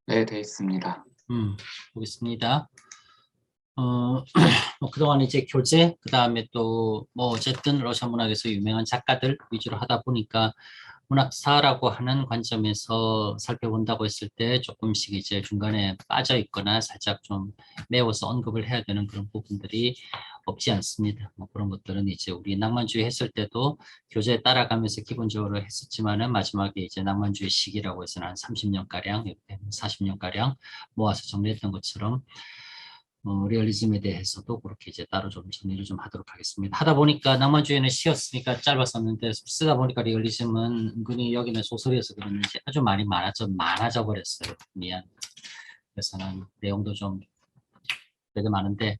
네, 돼 있습니다. 보겠습니다. 뭐 그동안 이제 교재, 그 다음에 또 뭐 어쨌든 러시아 문학에서 유명한 작가들 위주로 하다 보니까 문학사라고 하는 관점에서 살펴본다고 했을 때 조금씩 이제 중간에 빠져 있거나 살짝 좀 메워서 언급을 해야 되는 그런 부분들이 없지 않습니다. 뭐 그런 것들은 이제 우리 낭만주의 했을 때도 교재에 따라가면서 기본적으로 했었지만은 마지막에 이제 낭만주의 시기라고 해서는 한 30년가량, 40년가량 모아서 정리했던 것처럼 리얼리즘에 대해서도 그렇게 이제 따로 좀 정리를 좀 하도록 하겠습니다. 하다 보니까 낭만주의는 시였으니까 짧았었는데 쓰다 보니까 리얼리즘은 은근히 여기는 소설이어서 그런지 아주 많이 많아져 버렸어요. 미안. 그래서는 내용도 좀 되게 많은데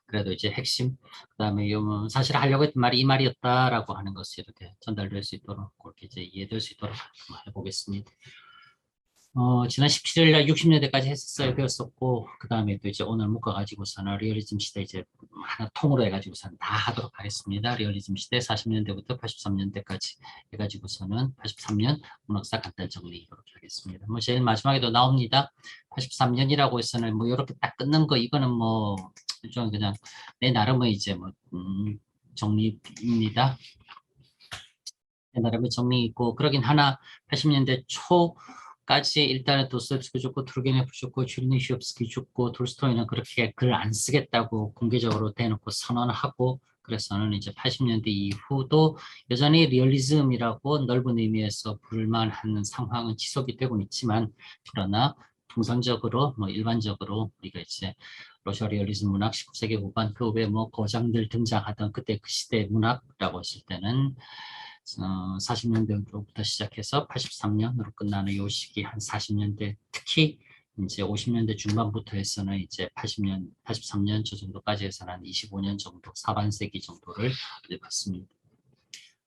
그래도 이제 핵심 그다음에 사실 하려고 했던 말이 이 말이었다라고 하는 것을 이렇게 전달될 수 있도록 그렇게 이제 이해될 수 있도록 해보겠습니다. 지난 17일 날 60년대까지 했었어요. 배웠었고, 그 다음에 또 이제 오늘 묶어가지고서는 리얼리즘 시대 이제 하나 통으로 해가지고서는 다 하도록 하겠습니다. 리얼리즘 시대 40년대부터 83년대까지 해가지고서는 83년 문학사 간단 정리 이렇게 하겠습니다. 뭐 제일 마지막에도 나옵니다. 83년이라고 해서는 뭐 이렇게 딱 끊는 거 이거는 뭐 좀 그냥 내 나름의 이제 뭐 정리입니다. 내 나름의 정리 있고 그러긴 하나 80년대 초 까지 일단은 도스토옙스키 죽고 투르게네프 죽고 추르니시옵스키 죽고 돌스토이는 그렇게 글 안 쓰겠다고 공개적으로 대놓고 선언하고 그래서는 이제 80년대 이후도 여전히 리얼리즘이라고 넓은 의미에서 불만하는 상황은 지속이 되고 있지만 그러나 통상적으로 뭐 일반적으로 우리가 이제 러시아 리얼리즘 문학 19세기 후반 그 후에 뭐 거장들 등장하던 그때 그 시대 문학이라고 했을 때는 40년대부터 시작해서 83년으로 끝나는 이 시기 한 40년대 특히 이제 50년대 중반부터 해서는 이제 80년, 83년 저 정도까지 해서는 한 25년 정도, 사반세기 정도를 봤습니다.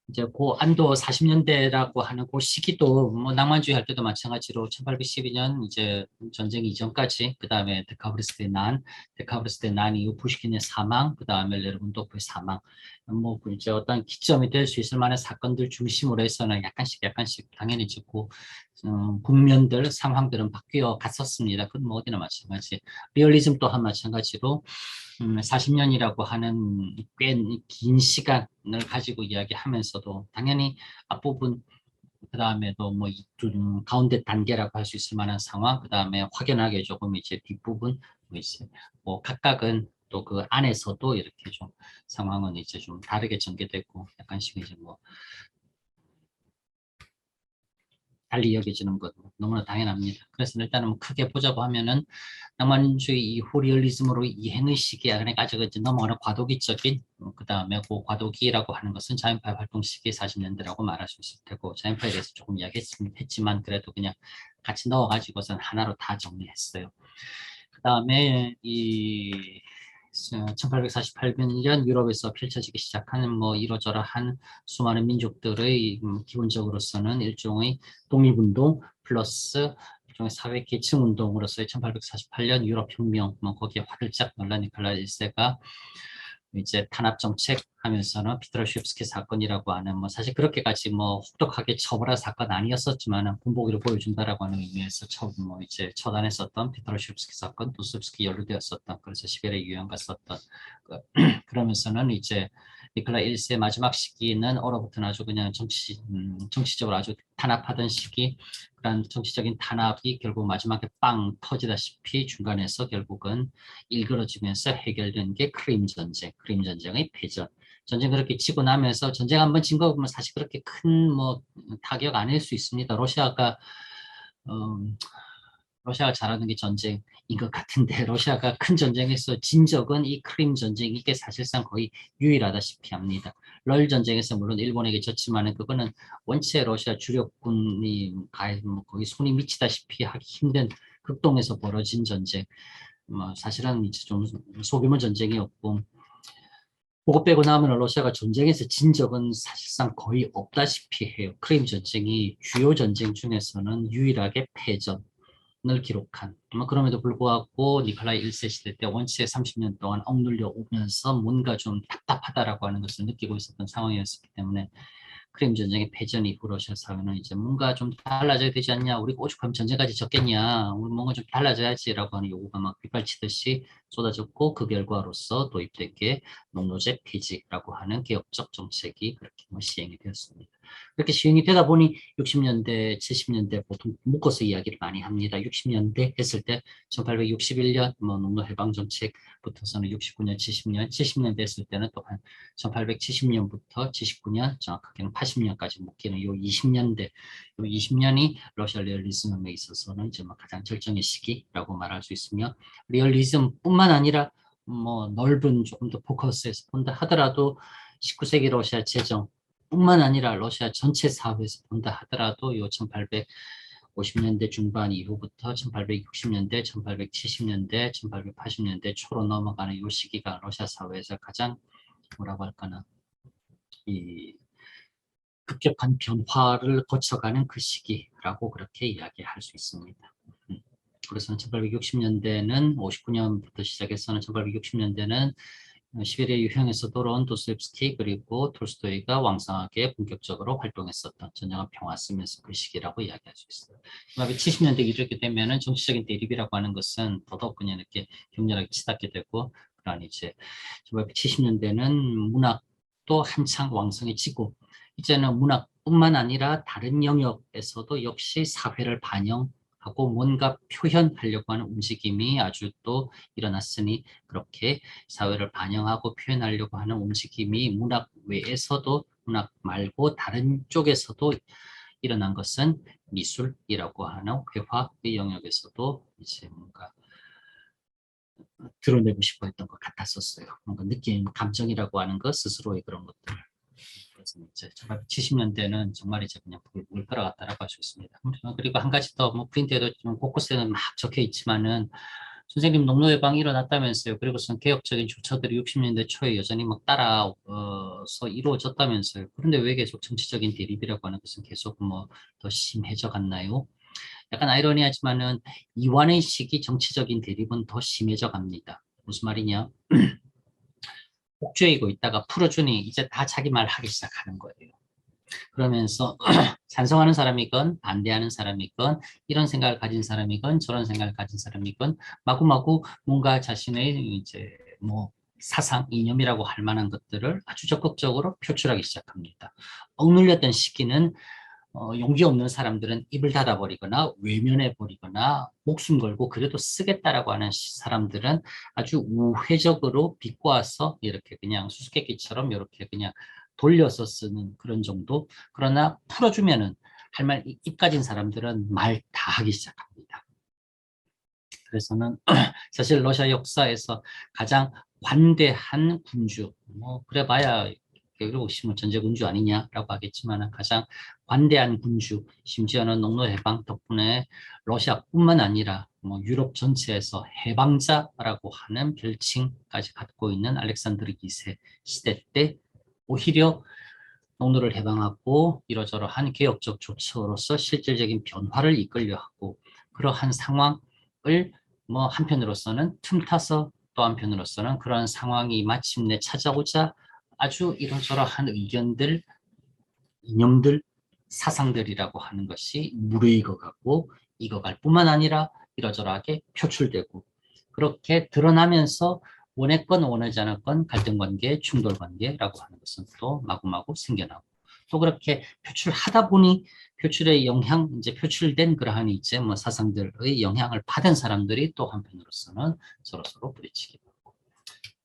이제 그 안도 40년대라고 하는 그 시기도 뭐 낭만주의 할 때도 마찬가지로 1812년 이제 전쟁 이전까지 그 다음에 데카브리스의 난 이후 푸시킨의 사망 그 다음에 레르몬토프의 사망 뭐 이제 어떤 기점이 될 수 있을 만한 사건들 중심으로 해서는 약간씩 당연히 있고 국면들 상황들은 바뀌어 갔었습니다. 그건 뭐 어디나 마찬가지. 리얼리즘 또한 마찬가지로 40년이라고 하는 꽤 긴 시간을 가지고 이야기하면서도 당연히 앞부분 그 다음에도 뭐 가운데 단계라고 할 수 있을 만한 상황 그 다음에 확연하게 조금 이제 뒷부분 뭐 이제 뭐 각각은 또 그 안에서도 이렇게 좀 상황은 이제 좀 다르게 전개되고 약간씩 이제 뭐 달리 여겨지는 것 너무나 당연합니다. 그래서 일단은 뭐 크게 보자고 하면은 낭만주의 이후 리얼리즘으로 이행의 시기 안에 가지고 이제 넘어가는 과도기적인 그 다음에 그 과도기라고 하는 것은 자연파의 활동 시기 40년대라고 말할 수 있을 테고 자연파에 대해서 조금 이야기했지만 그래도 그냥 같이 넣어가지고선 하나로 다 정리했어요. 그 다음에 이 1848년 유럽에서 펼쳐지기 시작하는 뭐 이러저러한 수많은 민족들의 기본적으로서는 일종의 독립운동 플러스 일종의 사회 계층 운동으로서의 1848년 유럽 혁명 뭐 거기에 화들짝 놀란 니콜라 1세가 이제 탄압 정책 하면서는 피트로시프스키 사건이라고 하는 뭐 사실 그렇게까지 뭐 혹독하게 처벌할 사건 아니었었지만 군복이를 보여준다라고 하는 의미에서 처음 뭐 이제 처단했었던 피트로시프스키 사건, 도스토옙스키 연루되었었던 그래서 시베리아 유형 갔었던 그러면서는 이제 니콜라 1세 마지막 시기는 얼어붙은 아주 그냥 정치적으로 아주 탄압하던 시기 그런 정치적인 탄압이 결국 마지막에 빵 터지다시피 중간에서 결국은 일그러지면서 해결된 게 크림 전쟁, 크림 전쟁의 패전. 전쟁 그렇게 치고 나면서 전쟁 한번 진 거 보면 사실 그렇게 큰 뭐 타격 아닐 수 있습니다. 러시아가 잘하는 게 전쟁인 것 같은데 러시아가 큰 전쟁에서 진 적은 이 크림 전쟁 이게 사실상 거의 유일하다시피 합니다. 럴 전쟁에서 물론 일본에게 졌지만은 그거는 원체 러시아 주력군이 뭐 거의 손이 미치다시피 하기 힘든 극동에서 벌어진 전쟁. 뭐 사실은 이제 좀 소규모 전쟁이었고 그거 빼고 나면 러시아가 전쟁에서 진 적은 사실상 거의 없다시피 해요. 크림 전쟁이 주요 전쟁 중에서는 유일하게 패전을 기록한. 그럼에도 불구하고 니콜라이 1세 시대 때 원체 30년 동안 억눌려 오면서 뭔가 좀 답답하다라고 하는 것을 느끼고 있었던 상황이었기 때문에 크림 전쟁의 패전 이후 러시아 사회는 이제 뭔가 좀 달라져야 되지 않냐, 우리 오죽하면 전쟁까지 졌겠냐, 우리 뭔가 좀 달라져야지라고 하는 요구가 막 빗발치듯이 쏟아졌고, 그 결과로서 도입된 게 농노제 폐지라고 하는 개혁적 정책이 그렇게 뭐 시행이 되었습니다. 그렇게 시행이 되다 보니 60년대, 70년대 보통 묶어서 이야기를 많이 합니다. 60년대 했을 때 1861년 뭐 농노 해방 정책부터서는 69년, 70년, 70년대 했을 때는 또 한 1870년부터 79년, 정확하게는 80년까지 묶이는 요 20년대, 요 20년이 러시아 리얼리즘에 있어서는 이제 뭐 가장 절정의 시기라고 말할 수 있으며, 리얼리즘뿐만 아니라 뭐 넓은 조금 더 포커스에서 본다 하더라도 19세기 러시아 제정 뿐만 아니라 러시아 전체 사회에서 본다 하더라도 요 1850년대 중반 이후부터 1860년대, 1870년대, 1880년대 초로 넘어가는 요 시기가 러시아 사회에서 가장 뭐라고 할까나 이 급격한 변화를 거쳐가는 그 시기라고 그렇게 이야기할 수 있습니다. 그래서 1860년대는 59년부터 시작해서는 1860년대는 시베리아 유형에서 돌아온 도스토옙스키 그리고 톨스토이가 왕성하게 본격적으로 활동했었던 전쟁과 평화 쓰면서 그 시기라고 이야기할 수 있어요. 1970년대 이르게 되면은 정치적인 대립이라고 하는 것은 더더욱 그냥 이렇게 격렬하게 치닫게 되고, 그러한 이제 1970년대는 문학도 한창 왕성해지고, 이제는 문학뿐만 아니라 다른 영역에서도 역시 사회를 반영하고 뭔가 표현하려고 하는 움직임이 아주 또 일어났으니, 그렇게 사회를 반영하고 표현하려고 하는 움직임이 문학 외에서도, 문학 말고 다른 쪽에서도 일어난 것은 미술이라고 하는 회화의 영역에서도 이제 뭔가 드러내고 싶어 했던 것 같았었어요. 뭔가 느낌, 감정이라고 하는 것, 스스로의 그런 것들. 그래서 이제 1970년대는 정말 이제 그냥 물 끌어갔다라고 할 수 있습니다. 그리고 한 가지 더, 뭐 프린트에도 좀 곳곳에는 막 적혀 있지만은, 선생님 농노예방이 일어났다면서요. 그리고선 개혁적인 조처들이 60년대 초에 여전히 막 따라서 이루어졌다면서요. 그런데 왜 계속 정치적인 대립이라고 하는 것은 계속 뭐 더 심해져 갔나요? 약간 아이러니하지만은 이완의 시기 정치적인 대립은 더 심해져 갑니다. 무슨 말이냐? 옥죄이고 있다가 풀어주니 이제 다 자기 말 하기 시작하는 거예요. 그러면서 찬성하는 사람이건 반대하는 사람이건 이런 생각을 가진 사람이건 저런 생각을 가진 사람이건 마구마구 뭔가 자신의 이제 뭐 사상, 이념이라고 할 만한 것들을 아주 적극적으로 표출하기 시작합니다. 억눌렸던 시기는 용기 없는 사람들은 입을 닫아버리거나 외면해버리거나 목숨 걸고 그래도 쓰겠다라고 하는 사람들은 아주 우회적으로 비꼬아서 이렇게 그냥 수수께끼처럼 이렇게 그냥 돌려서 쓰는 그런 정도. 그러나 풀어주면은 할 말 입 가진 사람들은 말 다 하기 시작합니다. 그래서는 사실 러시아 역사에서 가장 관대한 군주, 뭐 그래봐야 결국 전제 군주 아니냐라고 하겠지만, 가장 관대한 군주, 심지어는 농노해방 덕분에 러시아뿐만 아니라 뭐 유럽 전체에서 해방자라고 하는 별칭까지 갖고 있는 알렉산드르 2세 시대 때 오히려 농노를 해방하고 이러저러한 개혁적 조처로서 실질적인 변화를 이끌려 하고, 그러한 상황을 뭐 한편으로서는 틈타서 또 한편으로서는 그러한 상황이 마침내 찾아오자 아주 이러저러한 의견들, 이념들, 사상들이라고 하는 것이 무르익어가고 익어갈 뿐만 아니라 이러저러하게 표출되고, 그렇게 드러나면서 원했건 원하지 않았건 갈등관계, 충돌관계라고 하는 것은 또 마구마구 생겨나고, 또 그렇게 표출하다 보니 표출의 영향, 이제 표출된 그러한 이제 뭐 사상들의 영향을 받은 사람들이 또 한편으로서는 서로서로 부딪히기도 하고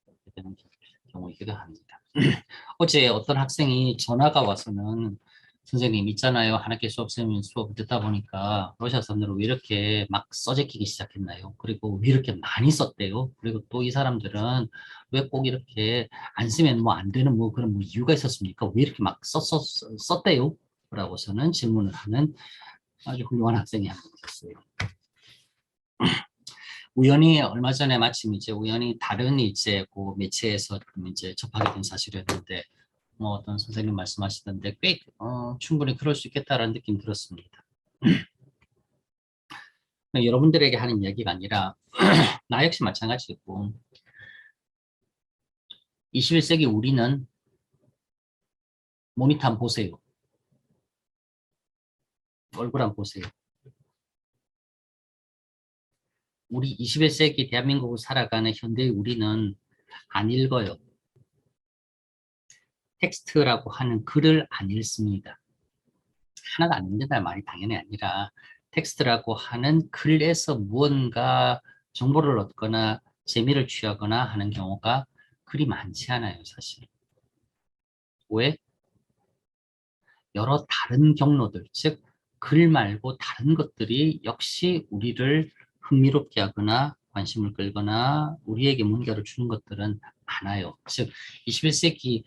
그렇게 되는 경우이기도 합니다. 어제 어떤 학생이 전화가 와서는, 선생님 있잖아요. 한 학기 수업쌤이 수업을 듣다 보니까 러시아 사람들은 왜 이렇게 막 써제끼기 시작했나요? 그리고 왜 이렇게 많이 썼대요? 그리고 또 이 사람들은 왜 꼭 이렇게 안 쓰면 뭐 안 되는 뭐 그런 뭐 이유가 있었습니까? 왜 이렇게 막 썼대요? 라고서는 질문을 하는 아주 훌륭한 학생이 한 분 있었어요. 우연히 얼마 전에 마침 이제 우연히 다른 이제 그 매체에서 이제 접하게 된 사실이었는데, 뭐 어떤 선생님 말씀하시던데 꽤 충분히 그럴 수 있겠다라는 느낌 들었습니다. 여러분들에게 하는 이야기가 아니라 나 역시 마찬가지고, 21세기 우리는 모니터 한번 보세요. 얼굴 한번 보세요. 우리 21세기 대한민국을 살아가는 현대의 우리는 안 읽어요. 텍스트라고 하는 글을 안 읽습니다. 하나도 안 읽는다는 말이 당연히 아니라 텍스트라고 하는 글에서 무언가 정보를 얻거나 재미를 취하거나 하는 경우가 그리 많지 않아요, 사실. 왜? 여러 다른 경로들, 즉 글 말고 다른 것들이 역시 우리를 흥미롭게 하거나 관심을 끌거나 우리에게 뭔가를 주는 것들은 많아요. 즉 21세기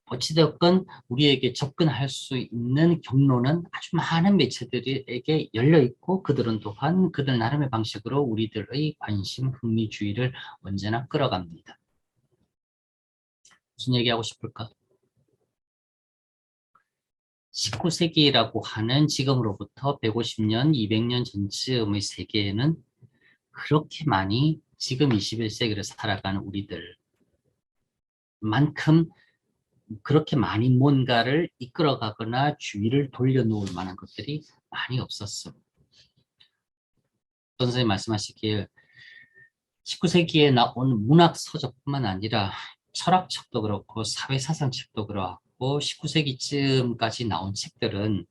어찌되었건 우리에게 접근할 수 있는 경로는 아주 많은 매체들에게 열려 있고 그들은 또한 그들 나름의 방식으로 우리들의 관심, 흥미주의를 언제나 끌어갑니다. 무슨 얘기하고 싶을까? 19세기라고 하는 지금으로부터 150년, 200년 전쯤의 세계에는 그렇게 많이 지금 21세기를 살아가는 우리들만큼 그렇게 많이 뭔가를 이끌어가거나 주위를 돌려놓을 만한 것들이 많이 없었어. 선생님 말씀하시길 19세기에 나온 문학 서적뿐만 아니라 철학책도 그렇고 사회사상책도 그렇고 19세기쯤까지 나온 책들은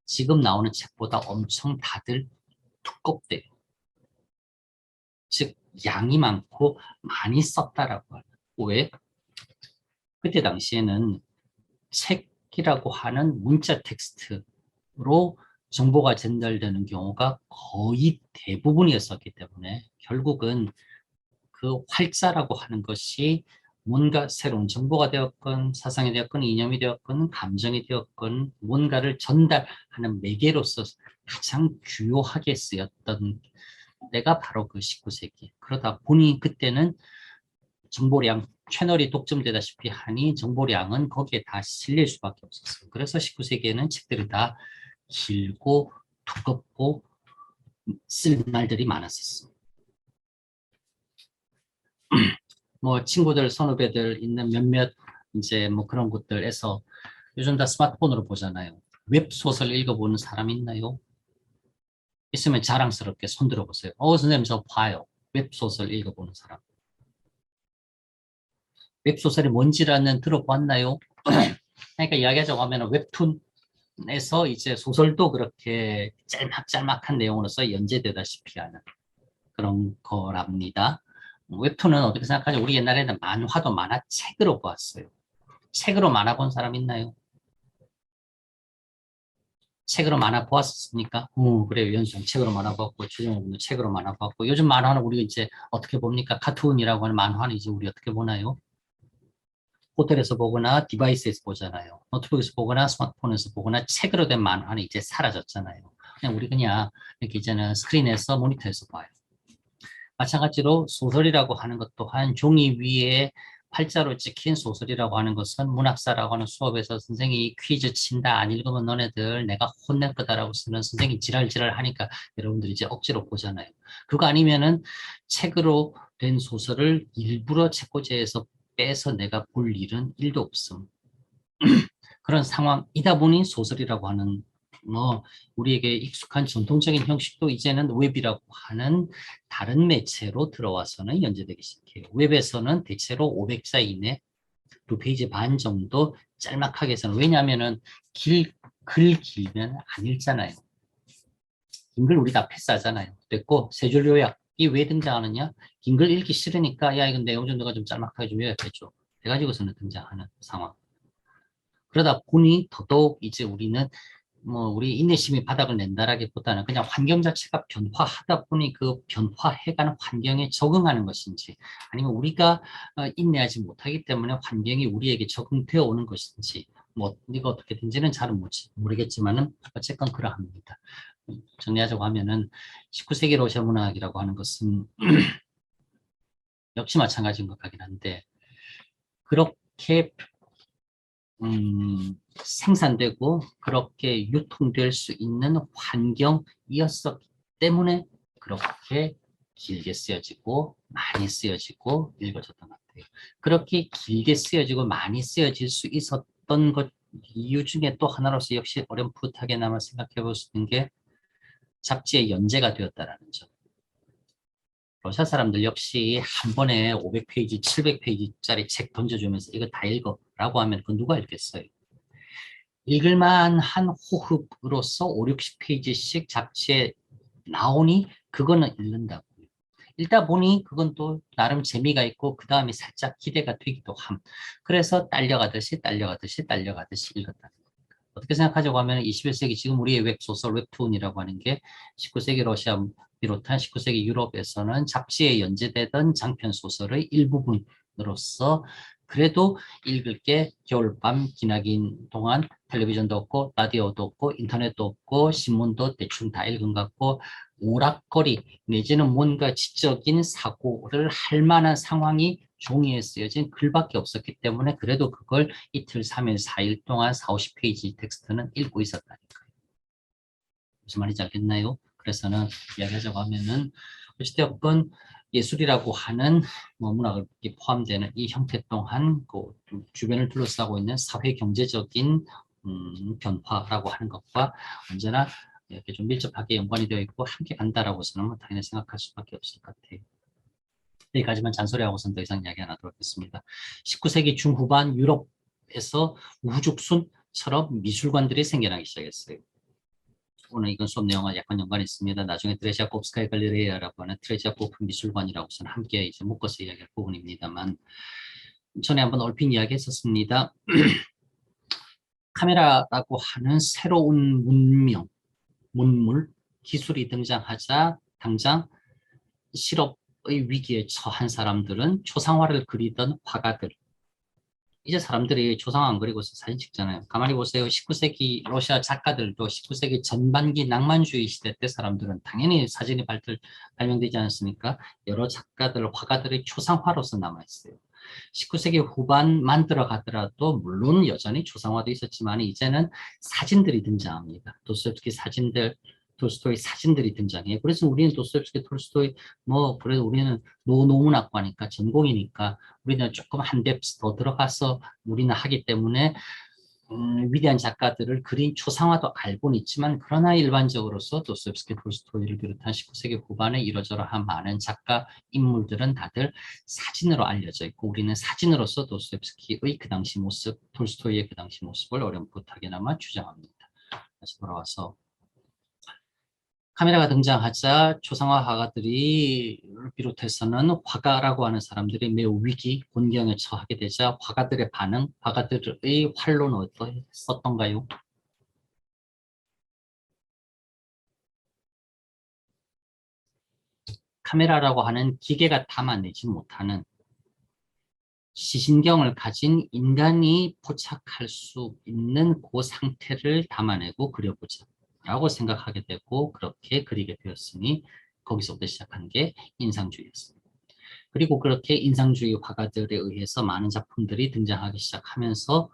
지금 나오는 책보다 엄청 다들 두껍대요. 즉 양이 많고 많이 썼다라고 하는. 왜? 그때 당시에는 책이라고 하는 문자 텍스트로 정보가 전달되는 경우가 거의 대부분이었었기 때문에 결국은 그 활자라고 하는 것이 뭔가 새로운 정보가 되었건 사상이 되었건 이념이 되었건 감정이 되었건 뭔가를 전달하는 매개로서 가장 주요하게 쓰였던 때가 바로 그 19세기. 그러다 보니 그때는 정보량, 채널이 독점되다시피 하니 정보량은 거기에 다 실릴 수밖에 없었어요. 그래서 19세기에는 책들이 다 길고 두껍고 쓸 말들이 많았었어요. 뭐 친구들, 선후배들 있는 몇몇 이제 뭐 그런 곳들에서 요즘 다 스마트폰으로 보잖아요. 웹소설 읽어보는 사람 있나요? 있으면 자랑스럽게 손들어 보세요. 선생님 저 봐요. 웹소설 읽어보는 사람. 웹소설이 뭔지라는 들어봤나요? 그러니까 이야기하자고 하면 웹툰에서 이제 소설도 그렇게 짤막짤막한 내용으로서 연재되다시피 하는 그런 거랍니다. 웹툰은 어떻게 생각하죠? 우리 옛날에는 만화도 만화책으로 보았어요. 책으로 만화 본 사람 있나요? 책으로 만화 보았습니까? 그래요. 연수형 책으로 만화 봤고, 최정훈도 책으로 만화 봤고, 요즘 만화는 우리가 이제 어떻게 봅니까? 카툰이라고 하는 만화는 이제 우리 어떻게 보나요? 호텔에서 보거나 디바이스에서 보잖아요. 노트북에서 보거나 스마트폰에서 보거나 책으로 된 만화는 이제 사라졌잖아요. 그냥 우리 그냥 이렇게 이제는 스크린에서 모니터에서 봐요. 마찬가지로 소설이라고 하는 것 또한 종이 위에 팔자로 찍힌 소설이라고 하는 것은 문학사라고 하는 수업에서 선생이 퀴즈 친다 안 읽으면 너네들 내가 혼낼 거다라고 쓰는 선생이 지랄지랄 하니까 여러분들이 이제 억지로 보잖아요. 그거 아니면은 책으로 된 소설을 일부러 책꽂이에서 빼서 내가 볼 일은 일도 없음. 그런 상황이다 보니 소설이라고 하는 뭐 우리에게 익숙한 전통적인 형식도 이제는 웹이라고 하는 다른 매체로 들어와서는 연재되기 시작해요. 웹에서는 대체로 500자 이내, 2페이지 반 정도 짤막하게 해서는 왜냐하면은 글 길면 안 읽잖아요. 긴 글 우리 다 패스하잖아요. 됐고 세 줄 요약이 왜 등장하느냐? 긴 글 읽기 싫으니까 야 이건 내용 정도가 좀 짤막하게 좀 요약해줘. 해가지고서는 등장하는 상황. 그러다 보니 더더욱 이제 우리는 뭐 우리 인내심이 바닥을 낸다라기보다는 그냥 환경 자체가 변화하다 보니 그 변화해가는 환경에 적응하는 것인지 아니면 우리가 인내하지 못하기 때문에 환경이 우리에게 적응되어 오는 것인지 뭐 이거 어떻게 된지는 잘 모르겠지만은 어쨌건 그러합니다. 정리하자고 하면은 19세기 러시아 문학이라고 하는 것은 역시 마찬가지인 것 같긴 한데 그렇게 생산되고 그렇게 유통될 수 있는 환경이었었기 때문에 그렇게 길게 쓰여지고 많이 쓰여지고 읽어졌던 것 같아요. 그렇게 길게 쓰여지고 많이 쓰여질 수 있었던 것 이유 중에 또 하나로서 역시 어렴풋하게나마 생각해 볼 수 있는 게 잡지의 연재가 되었다라는 점. 러시아 사람들 역시 한 번에 500페이지, 700페이지짜리 책 던져주면서 이거 다 읽어라고 하면 그 누가 읽겠어요? 읽을만한 호흡으로서 5, 60페이지씩 잡지에 나오니 그거는 읽는다고. 읽다 보니 그건 또 나름 재미가 있고 그 다음에 살짝 기대가 되기도 함. 그래서 딸려가듯이 읽었다. 어떻게 생각하자고 하면 21세기 지금 우리의 웹소설, 웹툰이라고 하는 게 19세기 러시아 비롯한 19세기 유럽에서는 잡지에 연재되던 장편 소설의 일부분으로서 그래도 읽을 게 겨울밤 기나긴 동안 텔레비전도 없고 라디오도 없고 인터넷도 없고 신문도 대충 다 읽은 것 같고 오락거리 내지는 뭔가 지적인 사고를 할 만한 상황이 종이에 쓰여진 글밖에 없었기 때문에 그래도 그걸 이틀, 3일, 4일 동안 4, 50페이지 텍스트는 읽고 있었다니까요. 무슨 말인지 알겠나요? 그래서는 이야기하자고 하면은 어찌되었건 예술이라고 하는 뭐 문학이 포함되는 이 형태 또한 그 주변을 둘러싸고 있는 사회 경제적인 변화라고 하는 것과 언제나 이렇게 좀 밀접하게 연관이 되어 있고 함께 간다라고 저는 당연히 생각할 수밖에 없을 것 같아요. 여기까지만 잔소리하고선 더 이상 이야기 안 하도록 하겠습니다. 19세기 중후반 유럽에서 우후죽순처럼 미술관들이 생겨나기 시작했어요. 오늘 이건 수업 내용과 약간 연관이 있습니다. 나중에 트레자코프스카이 갈레리아라고 하는 트레자코프 미술관이라고서는 함께 이제 묶어서 이야기할 부분입니다만 전에 한번 얼핏 이야기했었습니다. 카메라라고 하는 새로운 문명, 문물, 기술이 등장하자 당장 실업의 위기에 처한 사람들은 초상화를 그리던 화가들. 이제 사람들이 초상화 안 그리고 사진 찍잖아요. 가만히 보세요. 19세기 러시아 작가들도 19세기 전반기 낭만주의 시대 때 사람들은 당연히 사진이 발명되지 않았으니까 여러 작가들, 화가들의 초상화로서 남아있어요. 19세기 후반만 들어가더라도 물론 여전히 초상화도 있었지만 이제는 사진들이 등장합니다. 도스토옙스키 사진들, 돌스토이 사진들이 등장해요. 그래서 우리는 도스토옙스키, 톨스토이 뭐 그래도 우리는 노문학과니까 전공이니까 우리는 조금 한 뎁스 더 들어가서 우리는 하기 때문에 위대한 작가들을 그린 초상화도 알고는 있지만 그러나 일반적으로서 도스토옙스키, 톨스토이를 비롯한 19세기 후반에 이러저러한 많은 작가 인물들은 다들 사진으로 알려져 있고 우리는 사진으로서 도스토옙스키의 그 당시 모습, 톨스토이의 그 당시 모습을 어렴풋하게나마 추정합니다. 다시 돌아와서 카메라가 등장하자 초상화 화가들이 비롯해서는 화가라고 하는 사람들이 매우 위기, 곤경에 처하게 되자 화가들의 반응, 화가들의 활로는 어떻던가요? 카메라라고 하는 기계가 담아내지 못하는 시신경을 가진 인간이 포착할 수 있는 그 상태를 담아내고 그려보자 라고 생각하게 되고 그렇게 그리게 되었으니 거기서부터 시작한 게 인상주의였습니다. 그리고 그렇게 인상주의 화가들에 의해서 많은 작품들이 등장하기 시작하면서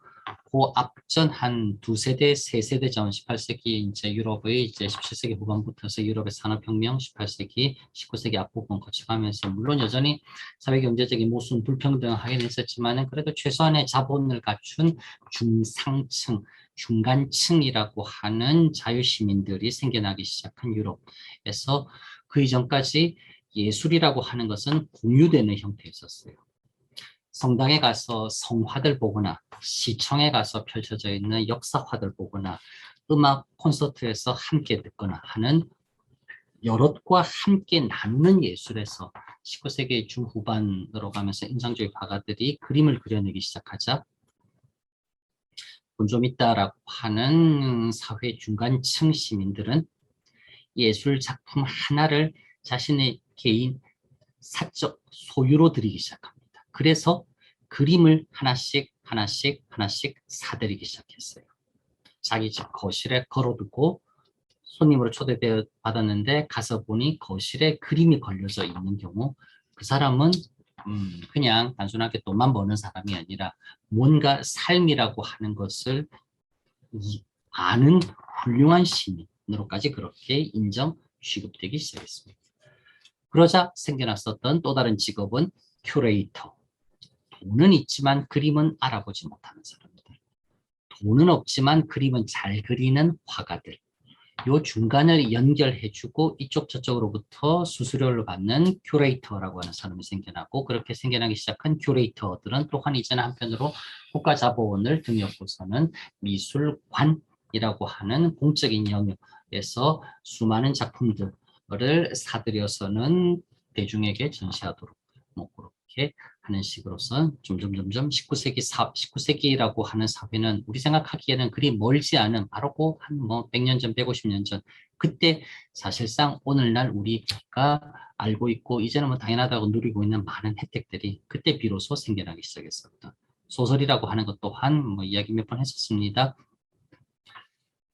그 앞전 한 두 세대, 세 세대 전 18세기 이제 유럽의 이제 17세기 후반부터서 유럽의 산업혁명, 18세기, 19세기 앞부분 거쳐가면서 물론 여전히 사회경제적인 모순 불평등하긴 했었지만은 그래도 최소한의 자본을 갖춘 중상층, 중간층이라고 하는 자유시민들이 생겨나기 시작한 유럽에서 그 이전까지 예술이라고 하는 것은 공유되는 형태였었어요. 성당에 가서 성화들 보거나 시청에 가서 펼쳐져 있는 역사화들 보거나 음악 콘서트에서 함께 듣거나 하는 여럿과 함께 나누는 예술에서 19세기 중후반으로 가면서 인상주의 화가들이 그림을 그려내기 시작하자 돈 좀 있다라고 하는 사회 중간층 시민들은 예술 작품 하나를 자신의 개인 사적 소유로 들이기 시작합니다. 그래서 그림을 하나씩 사들이기 시작했어요. 자기 집 거실에 걸어두고 손님으로 초대되어 받았는데 가서 보니 거실에 그림이 걸려져 있는 경우 그 사람은 그냥 단순하게 돈만 버는 사람이 아니라 뭔가 삶이라고 하는 것을 아는 훌륭한 시민으로까지 그렇게 인정 취급되기 시작했습니다. 그러자 생겨났었던 또 다른 직업은 큐레이터. 돈은 있지만 그림은 알아보지 못하는 사람들. 돈은 없지만 그림은 잘 그리는 화가들. 요 중간을 연결해주고 이쪽 저쪽으로부터 수수료를 받는 큐레이터라고 하는 사람이 생겨나고 그렇게 생겨나기 시작한 큐레이터들은 또한 이제는 한편으로 국가자본을 등용고서는 미술관이라고 하는 공적인 영역에서 수많은 작품들을 사들여서는 대중에게 전시하도록 뭐 그렇게 하는 식으로서 점점 19세기라고 하는 사회는 우리 생각하기에는 그리 멀지 않은 바로 그 한 뭐 100년 전, 150년 전 그때 사실상 오늘날 우리가 알고 있고 이제는 뭐 당연하다고 누리고 있는 많은 혜택들이 그때 비로소 생겨나기 시작했었다. 소설이라고 하는 것 또한 뭐 이야기 몇 번 했었습니다.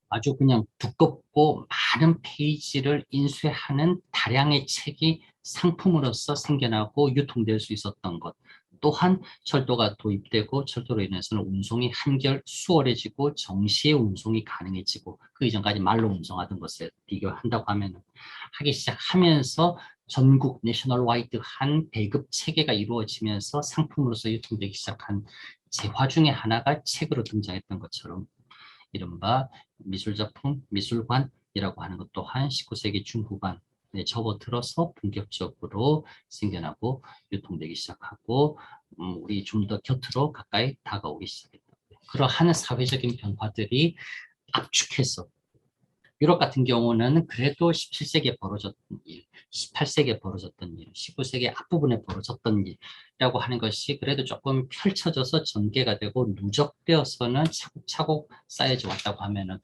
아주 그냥 두껍고 많은 페이지를 인쇄하는 다량의 책이 상품으로서 생겨나고 유통될 수 있었던 것. 또한 철도가 도입되고 철도로 인해서는 운송이 한결 수월해지고 정시의 운송이 가능해지고 그 이전까지 말로 운송하던 것에 비교한다고 하면 하기 시작하면서 전국 내셔널 와이드한 배급 체계가 이루어지면서 상품으로서 유통되기 시작한 재화 중에 하나가 책으로 등장했던 것처럼 이른바 미술작품, 미술관이라고 하는 것 또한 19세기 중후반에 접어들어서 본격적으로 생겨나고 유통되기 시작하고 우리 좀 더 곁으로 가까이 다가오기 시작했다. 그러한 사회적인 변화들이 압축해서 유럽 같은 경우는 그래도 17세기에 벌어졌던 일, 18세기에 벌어졌던 일, 19세기 앞부분에 벌어졌던 일이라고 하는 것이 그래도 조금 펼쳐져서 전개가 되고 누적되어서는 차곡차곡 쌓여져 왔다고 하면은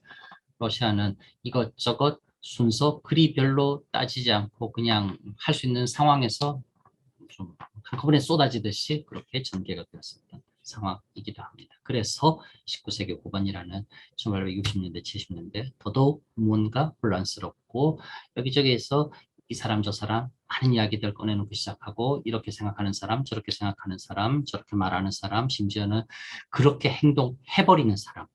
러시아는 이것저것 순서 그리별로 따지지 않고 그냥 할 수 있는 상황에서 좀 한꺼번에 쏟아지듯이 그렇게 전개가 되었었던 상황이기도 합니다. 그래서 19세기 후반이라는 1860년대, 70년대 더더욱 뭔가 혼란스럽고 여기저기에서 이 사람 저 사람 많은 이야기들 꺼내놓기 시작하고 이렇게 생각하는 사람, 저렇게 생각하는 사람, 저렇게 말하는 사람, 심지어는 그렇게 행동해버리는 사람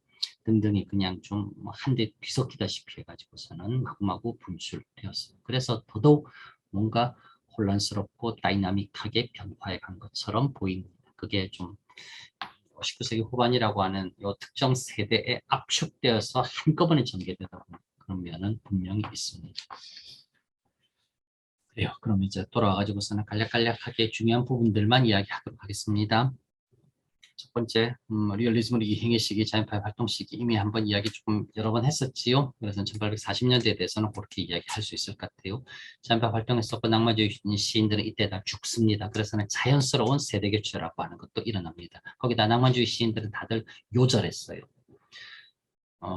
등등이 그냥 좀 한 대 뒤섞이다시피 해가지고서는 마구마구 분출되었어요. 그래서 더더욱 뭔가 혼란스럽고 다이나믹하게 변화해 간 것처럼 보입니다. 그게 좀 19세기 후반이라고 하는 이 특정 세대에 압축되어서 한꺼번에 전개되다 보는 그런 면은 분명히 있습니다. 그래요. 그럼 이제 돌아와가지고서는 간략간략하게 중요한 부분들만 이야기하도록 하겠습니다. 첫 번째, 리얼리즘의 이행의 시기, 자연파의 활동 시기 이미 한번 이야기 조금 여러 번 했었지요. 그래서 1840년대에 대해서는 그렇게 이야기할 수 있을 것 같아요. 자연파 활동했었고 낭만주의 시인들은 이때 다 죽습니다. 그래서는 자연스러운 세대 교체라고 하는 것도 일어납니다. 거기다 낭만주의 시인들은 다들 요절했어요.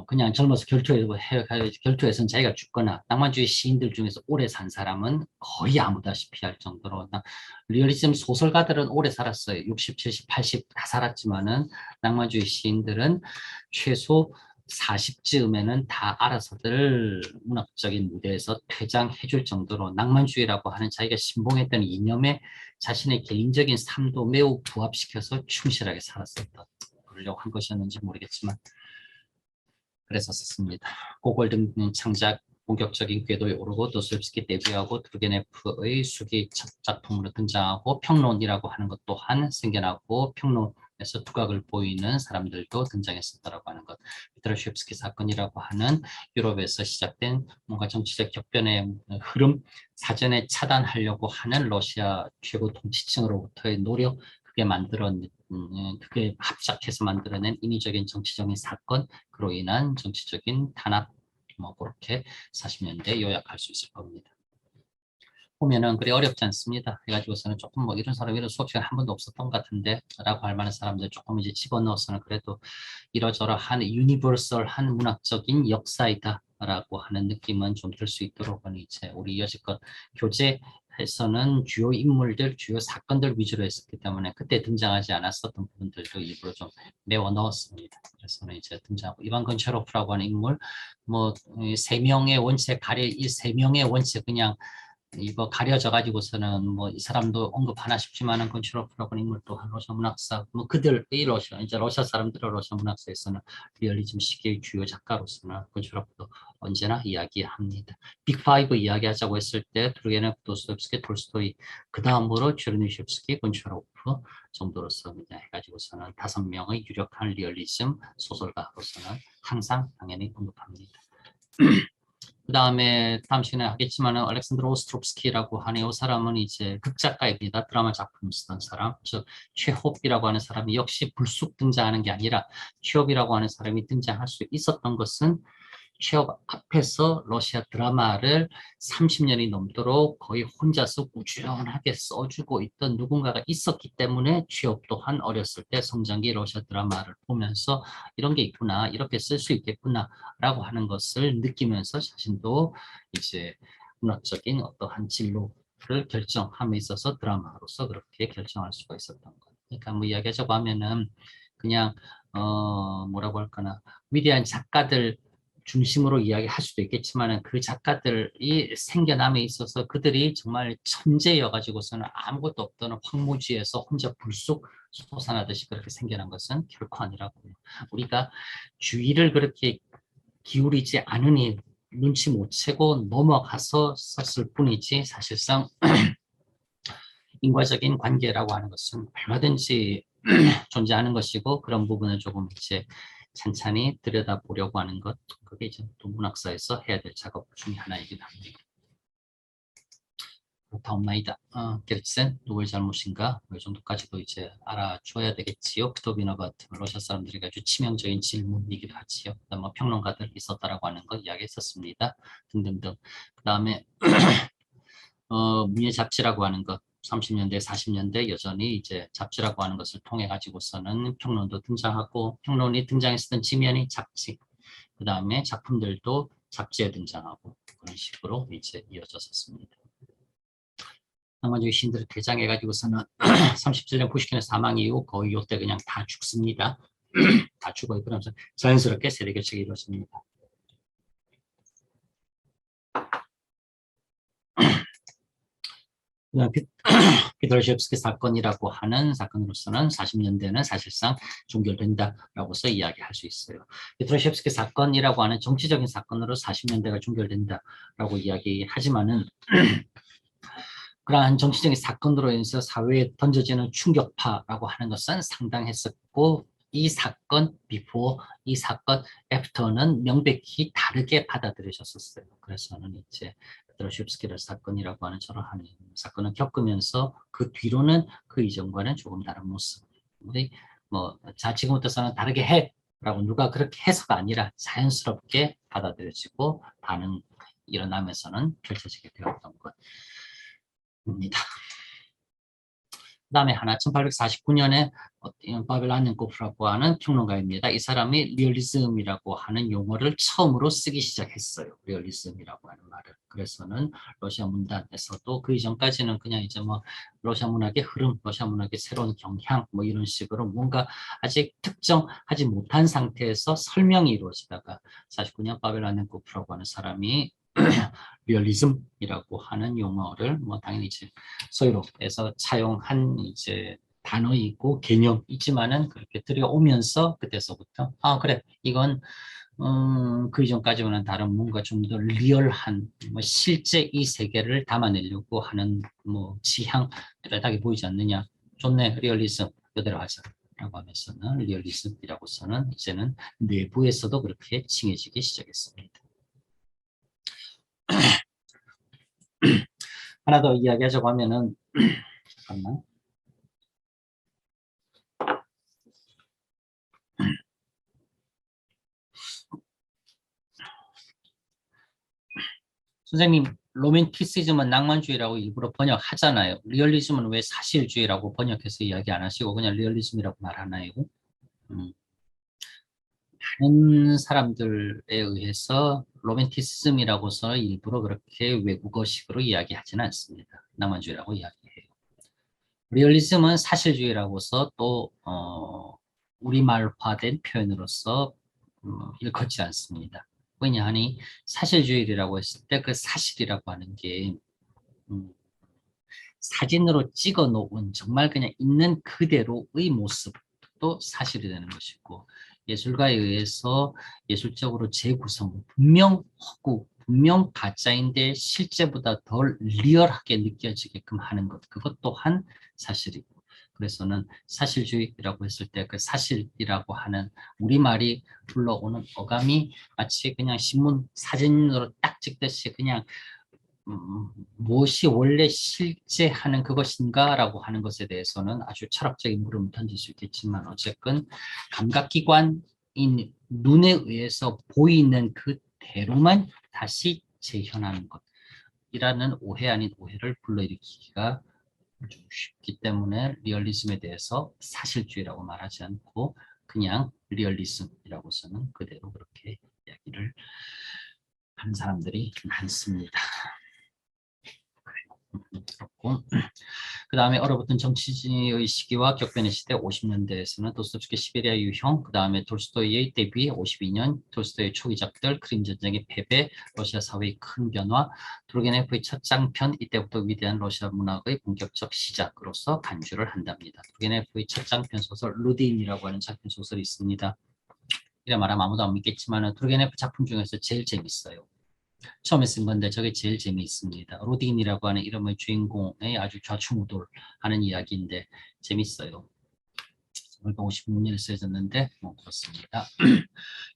그냥 젊어서 결투에서는 자기가 죽거나 낭만주의 시인들 중에서 오래 산 사람은 거의 아무다시피 할 정도로 리얼리즘 소설가들은 오래 살았어요. 60, 70, 80 다 살았지만은 낭만주의 시인들은 최소 40쯤에는 다 알아서들 문학적인 무대에서 퇴장해 줄 정도로 낭만주의라고 하는 자기가 신봉했던 이념에 자신의 개인적인 삶도 매우 부합시켜서 충실하게 살았었던 그러려고 한 것이었는지 모르겠지만 그래서 썼습니다. 고골 등은 창작 본격적인 궤도에 오르고 도스토옙스키 데뷔하고 투르게네프의 수기 첫 작품으로 등장하고 평론이라고 하는 것 또한 생겨나고 평론에서 두각을 보이는 사람들도 등장했었다라고 하는 것. 피트로옙스키 사건이라고 하는 유럽에서 시작된 뭔가 정치적 격변의 흐름 사전에 차단하려고 하는 러시아 최고 통치층으로부터의 노력 그게 합작해서 만들어낸 인위적인 정치적인 사건 그로 인한 정치적인 탄압 뭐 그렇게 40년대 요약할 수 있을 겁니다. 보면은 그리 어렵지 않습니다. 해가지고서는 조금 뭐 이런 사람 이런 수업 시간 한 번도 없었던 것 같은데 라고 할 만한 사람들 조금 이제 집어넣어서는 그래도 이러저러한 유니버설한 문학적인 역사이다 라고 하는 느낌은 좀 들 수 있도록 이제 우리 여지껏 교재에서는 주요 인물들, 주요 사건들 위주로 했었기 때문에 그때 등장하지 않았었던 부분들도 일부러 좀 메워 넣었습니다. 그래서는 이제 등장하고 이반 건체로프라고 하는 인물, 뭐 세 명의 원체 가래 이 세 명의 원체 그냥 이거 가려져 가지고서는 뭐 이 사람도 언급하나 싶지만은 곤치로프라고는 인물 또한 러시아 문학사 뭐 그들이 러시아 이제 러시아 사람들의 러시아 문학사에서는 리얼리즘 시기의 주요 작가로서는 곤치로프도 언제나 이야기합니다. 빅5 이야기하자고 했을 때 투르게네프, 도스토옙스키, 톨스토이 그 다음으로 체르니첵스키, 곤치로프 정도로서 그냥 해가지고서는 5명의 유력한 리얼리즘 소설가로서는 항상 당연히 언급합니다. 그 다음에 다음 시간에 하겠지만은 알렉산드로 오스트롭스키라고 하는 이 사람은 이제 극작가입니다. 드라마 작품 쓰던 사람. 즉 체홉이라고 하는 사람이 역시 불쑥 등장하는 게 아니라 체홉이라고 하는 사람이 등장할 수 있었던 것은 취업 앞에서 러시아 드라마를 30년이 넘도록 거의 혼자서 꾸준하게 써주고 있던 누군가가 있었기 때문에 취업 또한 어렸을 때 성장기 러시아 드라마를 보면서 이런 게 있구나, 이렇게 쓸 수 있겠구나 라고 하는 것을 느끼면서 자신도 이제 문학적인 어떠한 진로를 결정함에 있어서 드라마로서 그렇게 결정할 수가 있었던 거예요. 그러니까 뭐 이야기하자고 하면은 그냥 뭐라고 할까나 위대한 작가들 중심으로 이야기할 수도 있겠지만 그 작가들이 생겨남에 있어서 그들이 정말 천재여가지고서는 아무것도 없던 황무지에서 혼자 불쑥 솟아나듯이 그렇게 생겨난 것은 결코 아니라고요. 우리가 주의를 그렇게 기울이지 않으니 눈치 못 채고 넘어가서 썼을 뿐이지 사실상 인과적인 관계라고 하는 것은 얼마든지 존재하는 것이고 그런 부분을 조금 이제 찬찬히 들여다보려고 하는 것 그게 이제 또 문학사에서 해야 될 작업 중에 하나이기도 합니다. 다음나이다. 게르tzen 누구의 잘못인가? 이 정도까지도 이제 알아줘야 되겠지요. 크토비너 같은 러시아 사람들이 아주 치명적인 질문이기도 하지요. 그다음 뭐 평론가들 있었다라고 하는 거 이야기했었습니다. 등등등. 그다음에 문예 잡지라고 하는 것 30년대, 40년대 여전히 이제 잡지라고 하는 것을 통해 가지고서는 평론도 등장하고 평론이 등장했었던 지면이 잡지, 그 다음에 작품들도 잡지에 등장하고 그런 식으로 이제 이어졌었습니다. 낭만주의 시인들을 대장해 가지고서는 37년 푸시킨의 사망 이후 거의 이때 그냥 다 죽습니다. 다 죽어요. 그러면서 자연스럽게 세대 교체가 이루어집니다. 피드러시프스키 사건이라고 하는 사건으로서는 40년대는 사실상 종결된다라고서 이야기할 수 있어요. 피드러시프스키 사건이라고 하는 정치적인 사건으로 40년대가 종결된다라고 이야기하지만은 그러한 정치적인 사건으로 인해서 사회에 던져지는 충격파라고 하는 것은 상당했었고 이 사건 before, 이 사건 after는 명백히 다르게 받아들여졌었어요. 그래서는 이제 드로시프스키를 사건이라고 하는 저러한 사건을 겪으면서 그 뒤로는 그 이전과는 조금 다른 모습. 우리 자 지금부터서는 다르게 해라고 누가 그렇게 해서가 아니라 자연스럽게 받아들여지고 반응 일어나면서는 펼쳐지게 되었던 것입니다. 그 다음에 하나 1849년에 바벨 안넨코프라고 하는 평론가입니다. 이 사람이 리얼리즘이라고 하는 용어를 처음으로 쓰기 시작했어요. 리얼리즘이라고 하는 말을. 그래서는 러시아 문단에서도 그 이전까지는 그냥 이제 뭐 러시아 문학의 흐름, 러시아 문학의 새로운 경향 뭐 이런 식으로 뭔가 아직 특정하지 못한 상태에서 설명이 이루어지다가 49년 바벨 안넨코프라고 하는 사람이 리얼리즘이라고 하는 용어를 뭐 당연히 이제 소유록에서 차용한 이제 단어이고 개념이지만은 그렇게 들여오면서 그때서부터 그래 이건 그 이전까지와는 다른 뭔가 좀 더 리얼한 뭐 실제 이 세계를 담아내려고 하는 뭐 지향 뚜렷하게 보이지 않느냐. 좋네 리얼리즘 이대로 하자. 라고 하면서는 리얼리즘이라고서는 이제는 내부에서도 그렇게 칭해지기 시작했습니다. 하나 더 이야기하자고 하면은 잠깐만. 선생님, 로맨티시즘은 낭만주의라고 일부러 번역하잖아요. 리얼리즘은 왜 사실주의라고 번역해서 이야기 안 하시고 그냥 리얼리즘이라고 말하나요? 많은 사람들에 의해서 로맨티시즘이라고서 일부러 그렇게 외국어식으로 이야기하지는 않습니다. 낭만주의라고 이야기해요. 리얼리즘은 사실주의라고서 또 우리말화된 표현으로서 일컫지 않습니다. 왜냐하니 사실주의라고 했을 때 그 사실이라고 하는 게 사진으로 찍어 놓은 정말 그냥 있는 그대로의 모습도 사실이 되는 것이고, 예술가에 의해서 예술적으로 재구성, 분명 허구, 분명 가짜인데 실제보다 덜 리얼하게 느껴지게끔 하는 것, 그것 또한 사실이고, 그래서는 사실주의라고 했을 때 그 사실이라고 하는 우리말이 불러오는 어감이 마치 그냥 신문 사진으로 딱 찍듯이 그냥 무엇이 원래 실제하는 그것인가 라고 하는 것에 대해서는 아주 철학적인 물음을 던질 수 있겠지만, 어쨌건 감각기관인 눈에 의해서 보이는 그대로만 다시 재현하는 것이라는 오해 아닌 오해를 불러일으키기가 좀 쉽기 때문에 리얼리즘에 대해서 사실주의라고 말하지 않고 그냥 리얼리즘이라고서는 그대로 그렇게 이야기를 하는 사람들이 많습니다. 그렇고, 그 다음에 얼어붙은 정치의 시기와 격변의 시대 50년대에서는 도스토옙스키 시베리아 유형, 그 다음에 톨스토이의 데뷔 52년, 톨스토이의 초기작들, 크림 전쟁의 패배, 러시아 사회의 큰 변화, 투르게네프의 첫 장편, 이때부터 위대한 러시아 문학의 본격적 시작으로서 간주를 한답니다. 투르게네프의 첫 장편 소설 루딘이라고 하는 장편 소설이 있습니다. 이래 말하면 아무도 안 믿겠지만 투르게네프 작품 중에서 제일 재밌어요. 처음에 쓴 건데 저게 제일 재미있습니다. 로딘이라고 하는 이름의 주인공의 아주 좌충우돌하는 이야기인데 재밌어요. 56년에 쓰여졌는데 뭐 그렇습니다.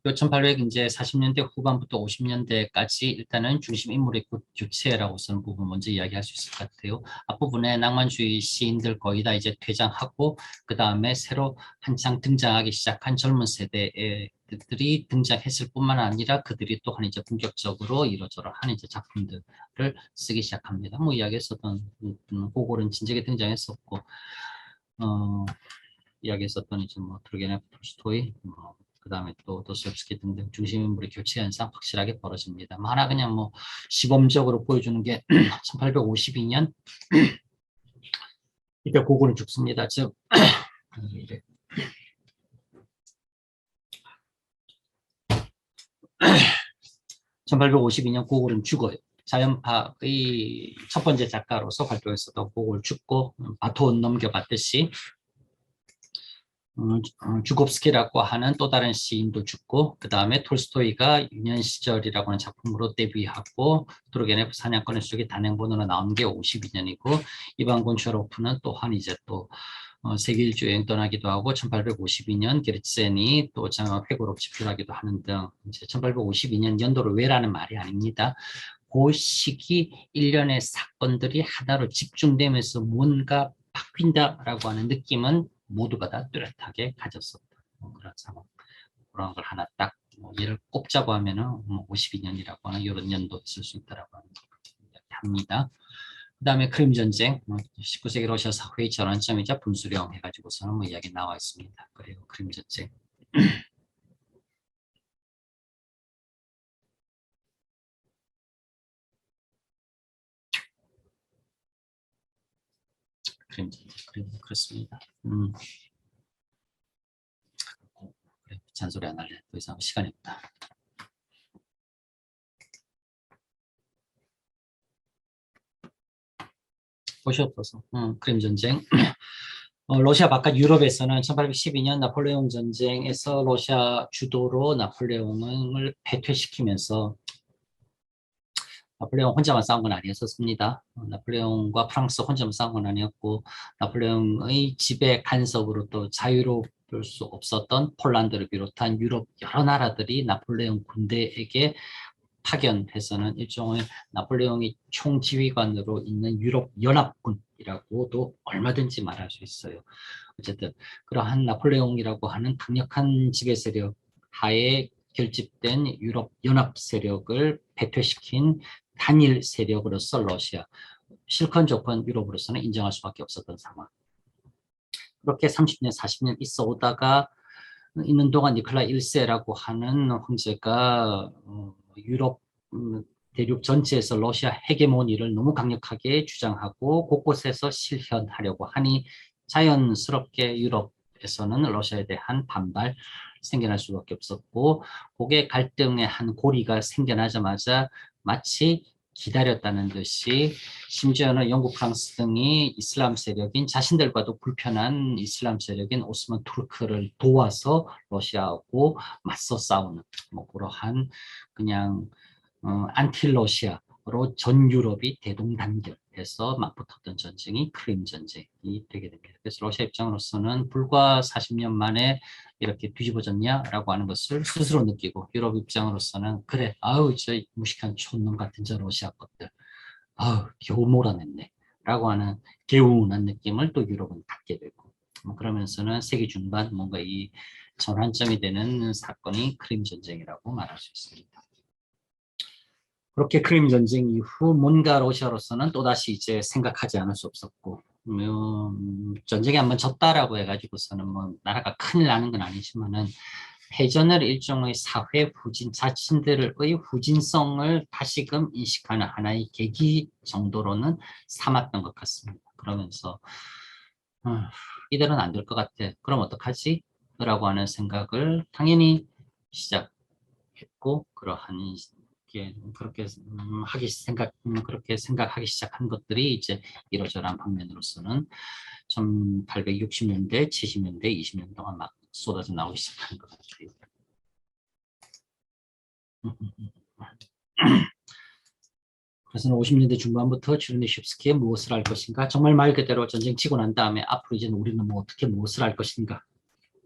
1800 이제 40년대 후반부터 50년대까지 일단은 중심 인물의 교체라고서는 부분 먼저 이야기할 수 있을 것 같아요. 앞부분에 낭만주의 시인들 거의 다 이제 퇴장하고 그 다음에 새로 한창 등장하기 시작한 젊은 세대들이 등장했을 뿐만 아니라 그들이 또한 이제 본격적으로 이러저러 한 이제 작품들을 쓰기 시작합니다. 뭐 이야기했었던 고골은 진작에 등장했었고 이야기했었던 이제 뭐 투르게네프, 톨스토이, 그 다음에 또 도스토옙스키 등등 중심 인물의 교체 현상 확실하게 벌어집니다. 하나 그냥 뭐 시범적으로 보여주는 게 1852년 이때 고골은 죽습니다. 즉 1852년 고골은 죽어요. 자연파의 첫 번째 작가로서 활동했었던 고골 죽고 바톤 넘겨받듯이 주곱스키라고 하는 또 다른 시인도 죽고, 그 다음에 톨스토이가 유년 시절이라고 하는 작품으로 데뷔하고 투르게네프 사냥꾼의 수족이 단행본으로 나온 게 52년이고, 이반 곤차로프는 또한 이제 또 세계 일주 여행 떠나기도 하고 1852년 게르첸이 또 회고록 집필하기도 하는 등 이제 1852년 연도를 왜라는 말이 아닙니다. 그 시기 일련의 사건들이 하나로 집중되면서 뭔가 바뀐다라고 하는 느낌은 모두가 다 뚜렷하게 가졌었다. 그런 상황. 그런 걸 하나 딱 예를 꼽자고 하면은 52년이라고 하는 이런 연도 있을 수 있다라고 합니다. 그 다음에 크림 전쟁, 19세기 러시아 사회의 전환점이자 분수령 해가지고서는 뭐 이야기 나와 있습니다. 그리고 크림 전쟁. 크림 전쟁, 그렇습니다. 그래, 잔소리 안 할래. 더 이상 시간이 없다. 곳이 없어서. 크림 전쟁. 러시아 바깥 유럽에서는 1812년 나폴레옹 전쟁에서 러시아 주도로 나폴레옹을 패퇴시키면서, 나폴레옹 혼자만 싸운 건 아니었습니다. 나폴레옹과 프랑스 혼자만 싸운 건 아니었고, 나폴레옹의 지배 간섭으로 또 자유로울 수 없었던 폴란드를 비롯한 유럽 여러 나라들이 나폴레옹 군대에게 파견해서는 일종의 나폴레옹이 총지휘관으로 있는 유럽 연합군이라고도 얼마든지 말할 수 있어요. 어쨌든 그러한 나폴레옹이라고 하는 강력한 지배 세력 하에 결집된 유럽 연합 세력을 배퇴시킨 단일 세력으로서 러시아, 실컷 좋건 유럽으로서는 인정할 수밖에 없었던 상황. 그렇게 30년, 40년 있어 오다가 있는 동안 니콜라 1세라고 하는 황제가 유럽 대륙 전체에서 러시아 헤게모니를 너무 강력하게 주장하고 곳곳에서 실현하려고 하니 자연스럽게 유럽에서는 러시아에 대한 반발 생겨날 수밖에 없었고, 그게 갈등의 한 고리가 생겨나자마자 마치 기다렸다는 듯이 심지어는 영국, 프랑스 등이 이슬람 세력인 자신들과도 불편한 이슬람 세력인 오스만 투르크를 도와서 러시아하고 맞서 싸우는 뭐 그러한 그냥 안티 러시아로 전 유럽이 대동단결해서 맞붙었던 전쟁이 크림 전쟁이 되게 됩니다. 그래서 러시아 입장으로서는 불과 40년 만에 이렇게 뒤집어졌냐라고 하는 것을 스스로 느끼고 유럽 입장으로서는 그래 아우 저 무식한 촌놈 같은 저 러시아 것들 아우 겨우 몰아냈네 라고 하는 개운한 느낌을 또 유럽은 갖게 되고 그러면서는 세기 중반 뭔가 이 전환점이 되는 사건이 크림 전쟁이라고 말할 수 있습니다. 그렇게 크림 전쟁 이후 뭔가 러시아로서는 또다시 이제 생각하지 않을 수 없었고 전쟁에 한번 졌다라고 해가지고서는 뭐 나라가 큰일 나는 건 아니지만은 패전을 일종의 사회 후진 자신들의 후진성을 다시금 인식하는 하나의 계기 정도로는 삼았던 것 같습니다. 그러면서 이대로는 안 될 것 같아. 그럼 어떡하지? 라고 하는 생각을 당연히 시작했고 그러한 그렇게 그렇게 생각하기 시작한 것들이 이제 이러저러한 방면으로서는 1860년대, 70년대, 20년 동안 막 쏟아져 나오기 시작한 것 같아요. 그래서 50년대 중반부터 추르니첵스키의 무엇을 할 것인가 정말 말 그대로 전쟁 치고 난 다음에 앞으로 이제 우리는 뭐 어떻게 무엇을 할 것인가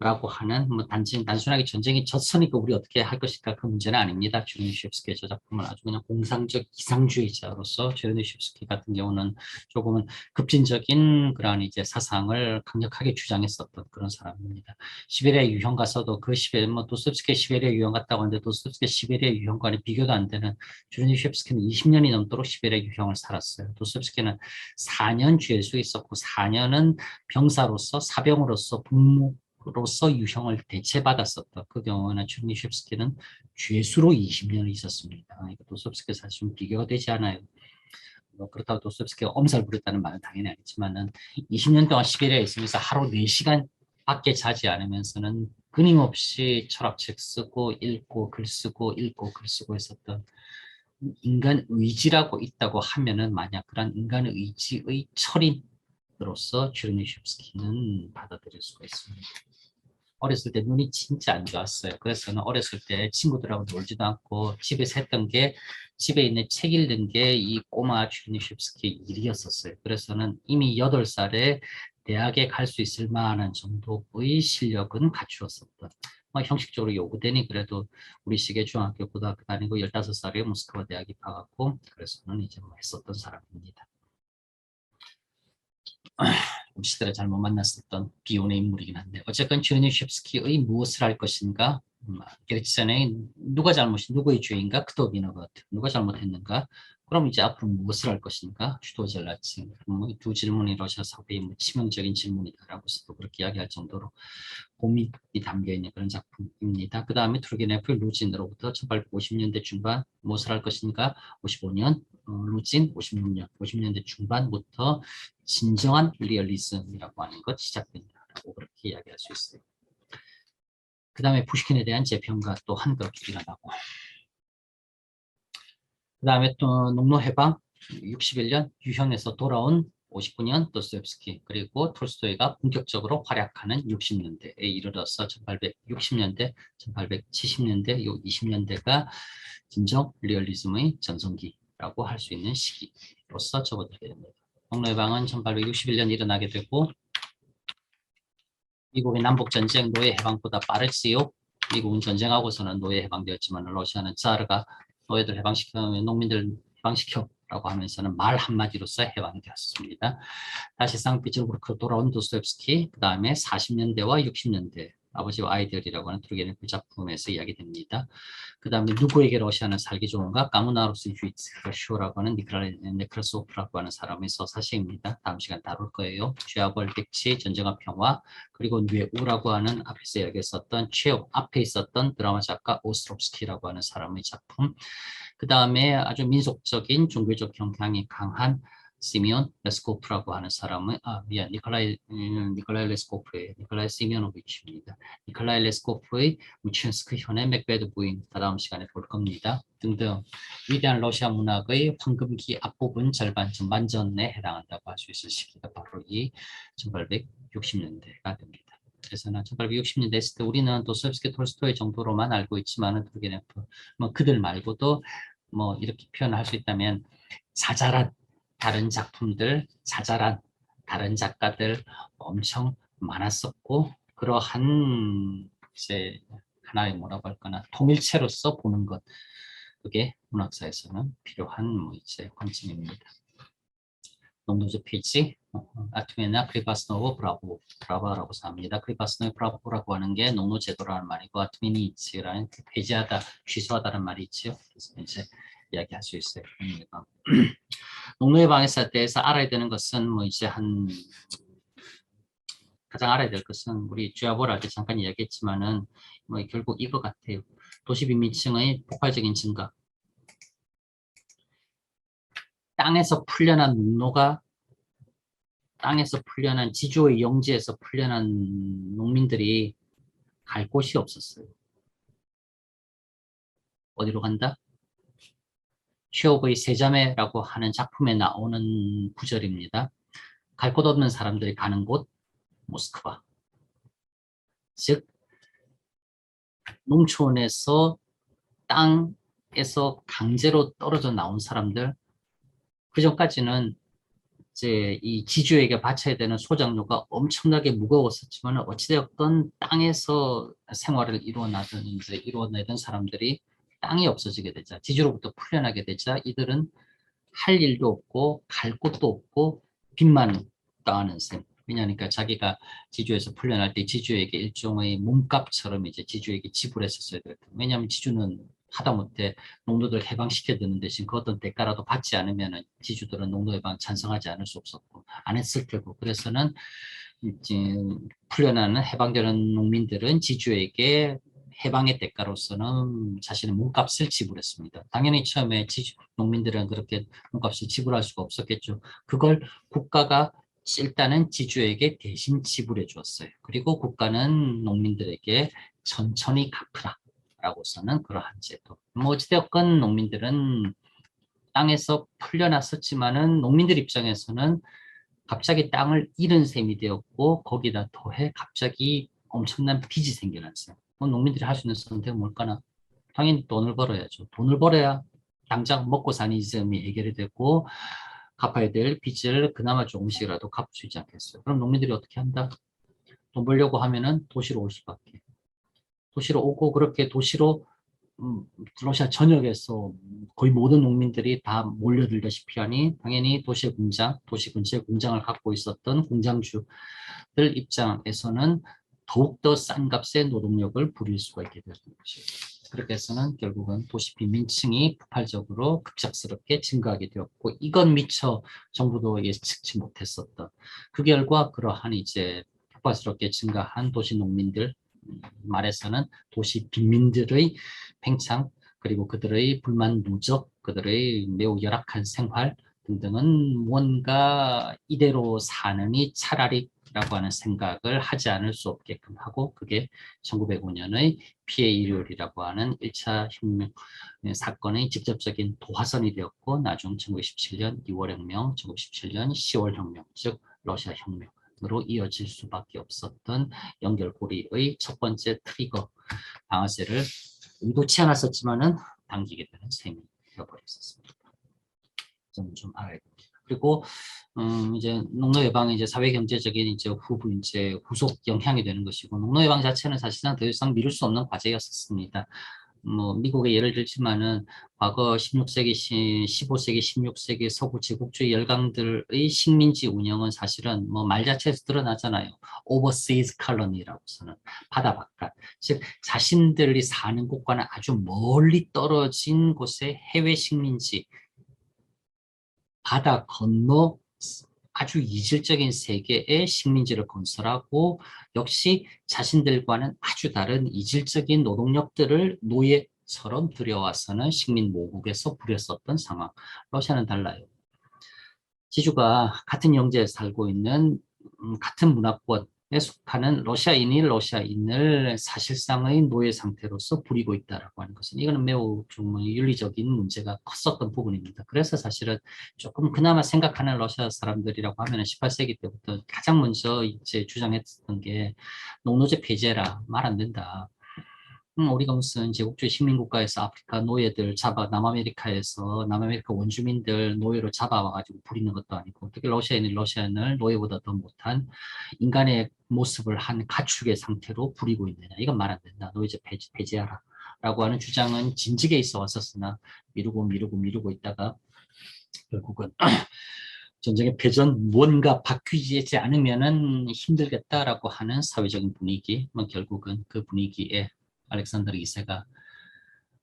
라고 하는 뭐 단순하게 전쟁이 졌으니까 우리 어떻게 할 것인가 그 문제는 아닙니다. 추르니첵스키의 저 작품은 아주 그냥 공상적 이상주의자로서 추르니첵스키 같은 경우는 조금은 급진적인 그런 이제 사상을 강력하게 주장했었던 그런 사람입니다. 시베리아 유형 가서도 그 뭐 도스토옙스키 시베리아 유형 갔다고 하는데 도스토옙스키 시베리아 유형과는 비교도 안 되는 추르니첵스키는 20년이 넘도록 시베리아 유형을 살았어요. 도스토옙스키는 4년 죄수에 있었고 4년은 병사로서 사병으로서 복무 로서 유형을 대체받았었던 그 경우는 추르니첵스키는 죄수로 20년을 있었습니다. 도스토옙스키 사실 좀 비교가 되지 않아요. 뭐 그렇다고 도스토옙스키가 엄살 부렸다는 말은 당연히 아니지만은 20년 동안 시베리아에 있으면서 하루 4시간 밖에 자지 않으면서는 끊임없이 철학책 쓰고 읽고 글 쓰고 읽고 글 쓰고 했었던 인간 의지라고 있다고 하면은 만약 그런 인간 의지의 철인으로서 추르니첵스키는 받아들일 수가 있습니다. 어렸을 때 눈이 진짜 안 좋았어요. 그래서 저는 어렸을 때 친구들하고 놀지도 않고 집에서 했던 게 집에 있는 책 읽는 게 이 꼬마 추르니첵스키 일이었었어요. 그래서 저는 이미 8살에 대학에 갈 수 있을 만한 정도의 실력은 갖추었었던 뭐 형식적으로 요구되니 그래도 우리 시계 중학교 고등학교 다니고 15살에 모스크바 대학 입학하고 그래서 저는 이제 뭐 했었던 사람입니다. 시대를 잘못 만났었던 비운의 인물이긴 한데 어쨌건 추르니첵스키의 무엇을 할 것인가 그렇기 전에 누가 잘못이 누구의 죄인가 크도비너거트 누가 잘못했는가 그럼 이제 앞으로 무엇을 할 것인가 슈도젤라츠 두 질문이 러시아 사회의 치명적인 질문이다라고서도 그렇게 이야기할 정도로 고민이 담겨있는 그런 작품입니다. 그 다음에 투르게네프 루진으로부터 1850년대 중반 무엇을 할 것인가 55년 루진 56년 50년대 중반부터 진정한 리얼리즘이라고 하는 것 시작된다라고 그렇게 이야기할 수 있어요. 그 다음에 푸시킨에 대한 재평가 또 한그렇게 일어나고 그 다음에 또 농노해방 61년 유형에서 돌아온 59년 도스토옙스키 그리고 톨스토이가 본격적으로 활약하는 60년대에 이르러서 1860년대, 1870년대, 요 20년대가 진정 리얼리즘의 전성기라고 할 수 있는 시기로서 접어들게 됩니다. 농노해방은 1861년 일어나게 되고 미국의 남북전쟁 노예 해방보다 빠르지요. 미국은 전쟁하고서는 노예 해방되었지만 러시아는 자르가 노예들 해방시켜 농민들 해방시켜라고 하면서는 말 한마디로서 해방되었습니다. 다시 상피츠부르크로 돌아온 도스토옙스키 그 다음에 40년대와 60년대 아버지와 아이들이라고 하는 투르게네프 작품에서 이야기됩니다. 그 다음에 누구에게 러시아는 살기 좋은가? 까무나로스 주이츠라고 하는 네크라소프라고 하는 사람의 서사시입니다. 다음 시간 다룰 거예요. 죄와 벌, 백치, 전쟁과 평화 그리고 뇌우라고 하는 앞에서 이야기했었던 최후 앞에 있었던 드라마 작가 오스트롭스키라고 하는 사람의 작품 그 다음에 아주 민속적인 종교적 경향이 강한 시미온 레스코프라고 하는 사람은 니콜라이 레스코프의 니콜라이 시미오노비치입니다. 니콜라이 레스코프의 무친스크 현의 맥베드 부인 다음 시간에 볼 겁니다. 등등 위대한 러시아 문학의 황금기 앞부분 절반 전반전에 해당한다고 할 수 있을 시기가 바로 이 1860년대가 됩니다. 그래서 1860년대 했을 때 우리는 도스토옙스키 톨스토이 정도로만 알고 있지만은 뭐 그들 말고도 뭐 이렇게 표현할 수 있다면 자잘한 다른 작품들, 자잘한 다른 작가들 엄청 많았었고 그러한 이제 하나의 뭐라고 할까나 통일체로서 보는 것 그게 문학사에서는 필요한 뭐 이제 관점입니다. 농도저 페이지 아트메나 크리바스노브 브라바라고 합니다. 크리바스노브 브라보라고 하는 게 농노 제도라는 말이고 아트메니 이츠라는 폐지하다, 취소하다는 말이 있죠. 그래서 이제 이야기할 수 있어요. 농노의 방에서 대해서 알아야 되는 것은 뭐 이제 가장 알아야 될 것은 우리 주야보를 할 때 잠깐 이야기했지만은 뭐 결국 이거 같아요. 도시 빈민층의 폭발적인 증가. 땅에서 풀려난 농노가 땅에서 풀려난 지주의 영지에서 풀려난 농민들이 갈 곳이 없었어요. 어디로 간다? 취업의 세자매라고 하는 작품에 나오는 구절입니다. 갈 곳 없는 사람들이 가는 곳 모스크바. 즉 농촌에서 땅에서 강제로 떨어져 나온 사람들 그 전까지는 이제 이 지주에게 바쳐야 되는 소장료가 엄청나게 무거웠었지만 어찌되었건 땅에서 생활을 이루어내던 사람들이 땅이 없어지게 되자 지주로부터 풀려나게 되자 이들은 할 일도 없고 갈 곳도 없고 빚만 당하는 셈. 왜냐하니까 자기가 지주에서 풀려날 때 지주에게 일종의 몸값처럼 이제 지주에게 지불했었어야 됐다. 왜냐하면 지주는 하다못해 농노들 해방시켜 드는 대신 그 어떤 대가라도 받지 않으면 지주들은 농노 해방 찬성하지 않을 수 없었고 안 했을 테고 그래서는 이제 풀려나는 해방되는 농민들은 지주에게 해방의 대가로서는 자신의 몸값을 지불했습니다. 당연히 처음에 농민들은 그렇게 몸값을 지불할 수가 없었겠죠. 그걸 국가가 일단은 지주에게 대신 지불해 주었어요. 그리고 국가는 농민들에게 천천히 갚으라 라고서는 그러한 제도. 뭐 어찌되었건 농민들은 땅에서 풀려났었지만은 농민들 입장에서는 갑자기 땅을 잃은 셈이 되었고 거기다 더해 갑자기 엄청난 빚이 생겨났어요. 농민들이 할 수 있는 선택은 뭘까나? 당연히 돈을 벌어야죠. 돈을 벌어야 당장 먹고 사는 이점이 해결이 되고 갚아야 될 빚을 그나마 조금씩이라도 갚을 수 있지 않겠어요. 그럼 농민들이 어떻게 한다? 돈 벌려고 하면은 도시로 올 수밖에. 도시로 오고 그렇게 도시로 러시아 전역에서 거의 모든 농민들이 다 몰려들다시피 하니 당연히 도시 근처에 공장을 갖고 있었던 공장주들 입장에서는 더욱더 싼 값의 노동력을 부릴 수가 있게 되는 것이죠. 그렇게 해서는 결국은 도시 빈민층이 폭발적으로 급작스럽게 증가하게 되었고 이건 미처 정부도 예측치 못했었던 그 결과 그러한 이제 폭발스럽게 증가한 도시 농민들 말에서는 도시 빈민들의 팽창 그리고 그들의 불만 누적, 그들의 매우 열악한 생활 등등은 무언가 이대로 사느니 차라리라고 하는 생각을 하지 않을 수 없게끔 하고 그게 1905년의 피해 일요일이라고 하는 1차 혁명 사건의 직접적인 도화선이 되었고 나중 1917년 2월 혁명, 1917년 10월 혁명, 즉 러시아 혁명 으로 이어질 수밖에 없었던 연결고리의 첫 번째 트리거 방아쇠를 의도치 않았었지만은 당기게 되는 셈이 되어버렸었습니다. 저는 좀 알아야 됩니다. 그리고 이제 농노 예방이 이제 사회 경제적인 이제 후속 영향이 되는 것이고 농노 예방 자체는 사실상 더 이상 미룰 수 없는 과제였었습니다. 뭐 미국의 예를 들지만은 과거 16세기, 15세기, 16세기 서부 제국주의 열강들의 식민지 운영은 사실은 뭐 말 자체에서 드러나잖아요. overseas colony라고서는 바다 바깥, 즉 자신들이 사는 곳과는 아주 멀리 떨어진 곳의 해외 식민지, 바다 건너 아주 이질적인 세계의 식민지를 건설하고 역시 자신들과는 아주 다른 이질적인 노동력들을 노예처럼 들여와서는 식민 모국에서 부렸었던 상황. 러시아는 달라요. 지주가 같은 영지에 살고 있는 같은 문화권에 속하는 러시아인을 사실상의 노예 상태로서 부리고 있다라고 하는 것은 이거는 매우 좀 윤리적인 문제가 컸었던 부분입니다. 그래서 사실은 조금 그나마 생각하는 러시아 사람들이라고 하면 18세기 때부터 가장 먼저 이제 주장했던 게 농노제 폐지해라, 말 안 된다. 우리가 무슨 제국주의 식민국가에서 아프리카 노예들 남아메리카 원주민들 노예로 잡아와가지고 부리는 것도 아니고, 어떻게 러시아인을 노예보다 더 못한 인간의 모습을 한 가축의 상태로 부리고 있느냐. 이건 말 안 된다. 노예제 폐지하라. 라고 하는 주장은 진즉에 있어 왔었으나 미루고 있다가 결국은 전쟁의 패전, 뭔가 바뀌지 않으면은 힘들겠다라고 하는 사회적인 분위기, 결국은 그 분위기에 알렉산더 2세가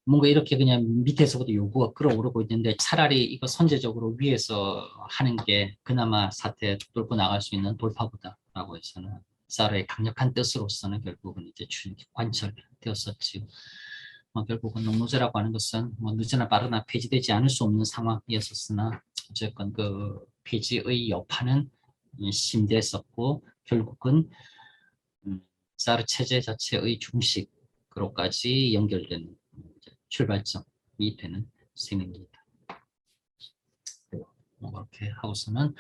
뭔가 이렇게 그냥 밑에서부터 요구가 끌어오르고 있는데 차라리 이거 선제적으로 위에서 하는 게 그나마 사태 뚫고 나갈 수 있는 돌파구다라고 해서는 사르의 강력한 뜻으로서는 결국은 이제 관철되었었지. 결국은 농노제라고 하는 것은 늦으나 빠르나 폐지되지 않을 수 없는 상황이었었으나 어쨌건 그 폐지의 여파는 심대했었고 결국은 사르 체제 자체의 중식으로까지 연결되는 출발점이 되는 셈입니다. 그렇게 하고서는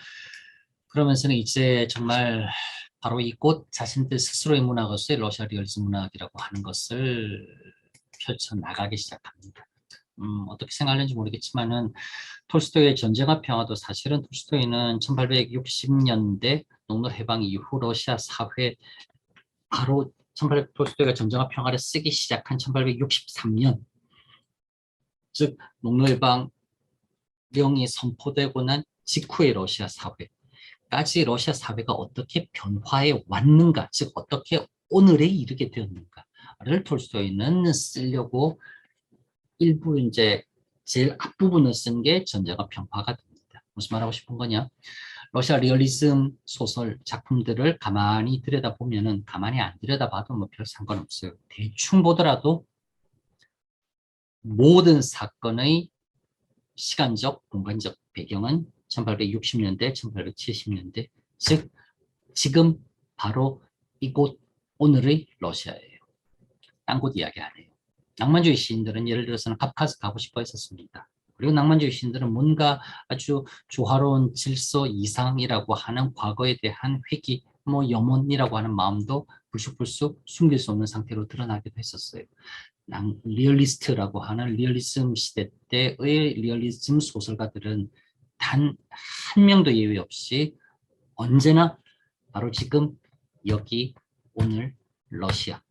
그러면서는 이제 정말 바로 이 곧 자신들 스스로의 문학으로서의 러시아 리얼리즘 문학이라고 하는 것을 펼쳐나가기 시작합니다. 어떻게 생각하는지 모르겠지만은 톨스토이의 전쟁과 평화도 사실은 톨스토이는 1860년대 농노해방 이후 러시아 사회 바로 톨스토이가 전쟁과 평화를 쓰기 시작한 1863년 즉 농노해방령이 선포되고 난 직후의 러시아 사회까지 러시아 사회가 어떻게 변화해 왔는가, 즉 어떻게 오늘에 이르게 되었는가를 톨스토이는 쓰려고 일부 이제 제일 앞부분을 쓴 게 전쟁과 평화가 됩니다. 무슨 말하고 싶은 거냐? 러시아 리얼리즘 소설 작품들을 가만히 들여다보면은 가만히 안 들여다봐도 뭐 별 상관없어요. 대충 보더라도 모든 사건의 시간적, 공간적 배경은 1860년대, 1870년대, 즉 지금 바로 이곳 오늘의 러시아예요. 딴 곳 이야기 안 해요. 낭만주의 시인들은 예를 들어서는 카프카스 가고 싶어 했었습니다. 그리고 낭만주의 시인들은 뭔가 아주 조화로운 질서 이상이라고 하는 과거에 대한 회귀, 염원이라고 하는 마음도 불쑥불쑥 숨길 수 없는 상태로 드러나기도 했었어요. 리얼리스트라고 하는 리얼리즘 시대 때의 리얼리즘 소설가들은 단 한 명도 예외 없이 언제나 바로 지금 여기 오늘 러시아에서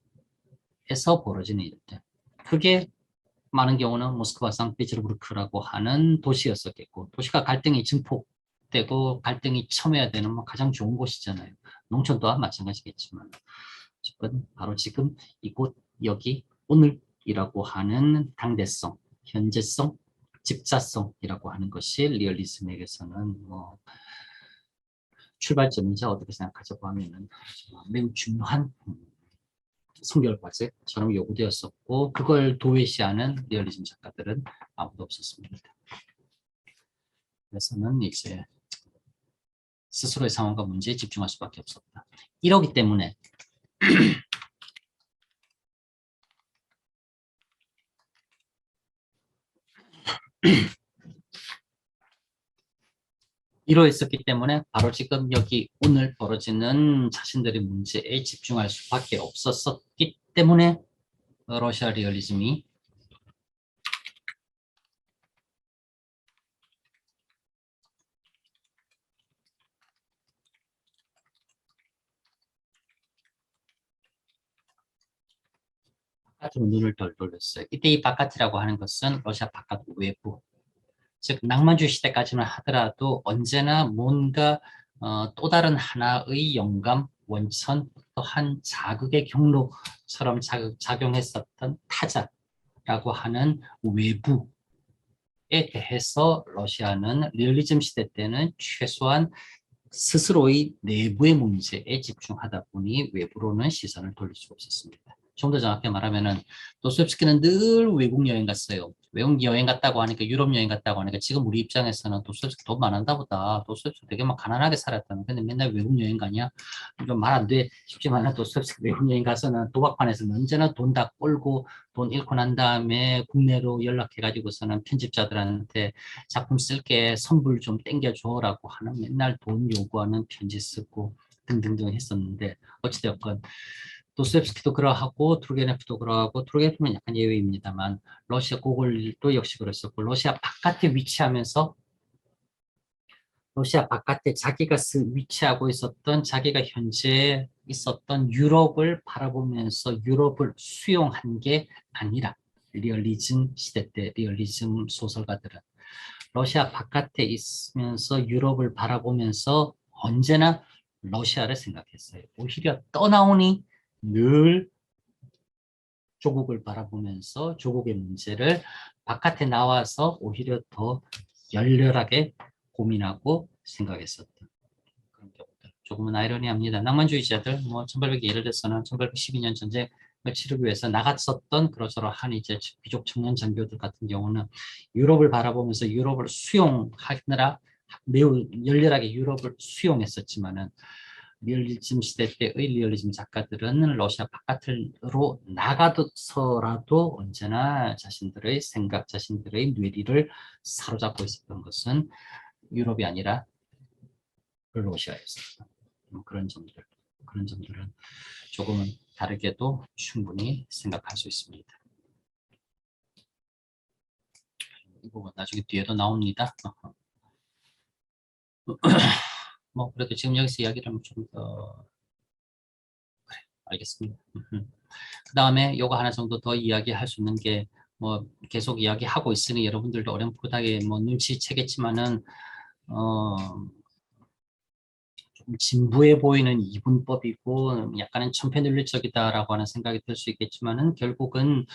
벌어지는 일들, 그게 많은 경우는 모스크바 상트페테르부르크라고 하는 도시였었겠고, 도시가 갈등이 증폭되고 갈등이 첨예화되는 가장 좋은 곳이잖아요. 농촌 또한 마찬가지겠지만 바로 지금 이곳 여기 오늘이라고 하는 당대성, 현재성, 집자성이라고 하는 것이 리얼리즘에게서는 출발점이자 어떻게 생각하자고 하면은 매우 중요한 성결 과제처럼 요구되었었고, 그걸 도외시하는 리얼리즘 작가들은 아무도 없었습니다. 그래서는 이제 스스로의 상황과 문제에 집중할 수밖에 없었다. 이러기 때문에 이러했었기 때문에 바로 지금 여기 오늘 벌어지는 자신들의 문제에 집중할 수밖에 없었기 때문에 러시아 리얼리즘이 바깥으로 눈을 덜 돌렸어요. 이때 이 바깥이라고 하는 것은 러시아 바깥 외부, 즉 낭만주의 시대까지만 하더라도 언제나 뭔가 또 다른 하나의 영감, 원천, 또한 자극의 경로처럼 작용했었던 타자라고 하는 외부에 대해서 러시아는 리얼리즘 시대 때는 최소한 스스로의 내부의 문제에 집중하다 보니 외부로는 시선을 돌릴 수 없었습니다. 좀 더 정확히 말하면은 도스토옙스키는 늘 외국 여행 갔어요. 외국 여행 갔다고 하니까 유럽 여행 갔다고 하니까 지금 우리 입장에서는 도스토옙스키 돈 많았나 보다. 도스토옙스키 되게 막 가난하게 살았다는. 근데 맨날 외국 여행 가냐? 좀 말 안 돼. 싶지만은 도스토옙스키 외국 여행 가서는 도박판에서는 언제나 돈 다 꼴고 돈 잃고 난 다음에 국내로 연락해 가지고서는 편집자들한테 작품 쓸게 선불 좀 땡겨줘라고 하는 맨날 돈 요구하는 편지 쓰고 등등등 했었는데 어찌되었건 도스토옙스키도 그러하고 투르게네프도 그러하고 투르게네프는 약간 예외입니다만 러시아 고골도 역시 그랬었고 러시아 바깥에 위치하면서 러시아 바깥에 자기가 위치하고 있었던 자기가 현재 있었던 유럽을 바라보면서 유럽을 수용한 게 아니라 리얼리즘 시대 때 리얼리즘 소설가들은 러시아 바깥에 있으면서 유럽을 바라보면서 언제나 러시아를 생각했어요. 오히려 떠나오니 늘 조국을 바라보면서 조국의 문제를 바깥에 나와서 오히려 더 열렬하게 고민하고 생각했었던 그런 경우들. 조금은 아이러니합니다. 낭만주의자들, 뭐 1800, 예를 들어서는 1812년 전쟁을 치르기 위해서 나갔었던 그러저러한 이제 귀족 청년 장교들 같은 경우는 유럽을 바라보면서 유럽을 수용하느라 매우 열렬하게 유럽을 수용했었지만은 리얼리즘 시대 때의 리얼리즘 작가들은 러시아 바깥으로 나가서라도 언제나 자신들의 생각, 자신들의 뇌리를 사로잡고 있었던 것은 유럽이 아니라 러시아였습니다. 그런 점들은 조금은 다르게도 충분히 생각할 수 있습니다. 이 부분 나중에 뒤에도 나옵니다. 뭐 그래도 지금 여기서 이야기를 하면 좀 더 알겠습니다. 그 다음에 요거 하나 정도 더 이야기할 수 있는 게 뭐 계속 이야기하고 있으니 여러분들도 어렴풋하게 뭐 눈치채겠지만은 조금 진부해 보이는 이분법이고 약간은 천편일률적이다라고 하는 생각이 들 수 있겠지만은 결국은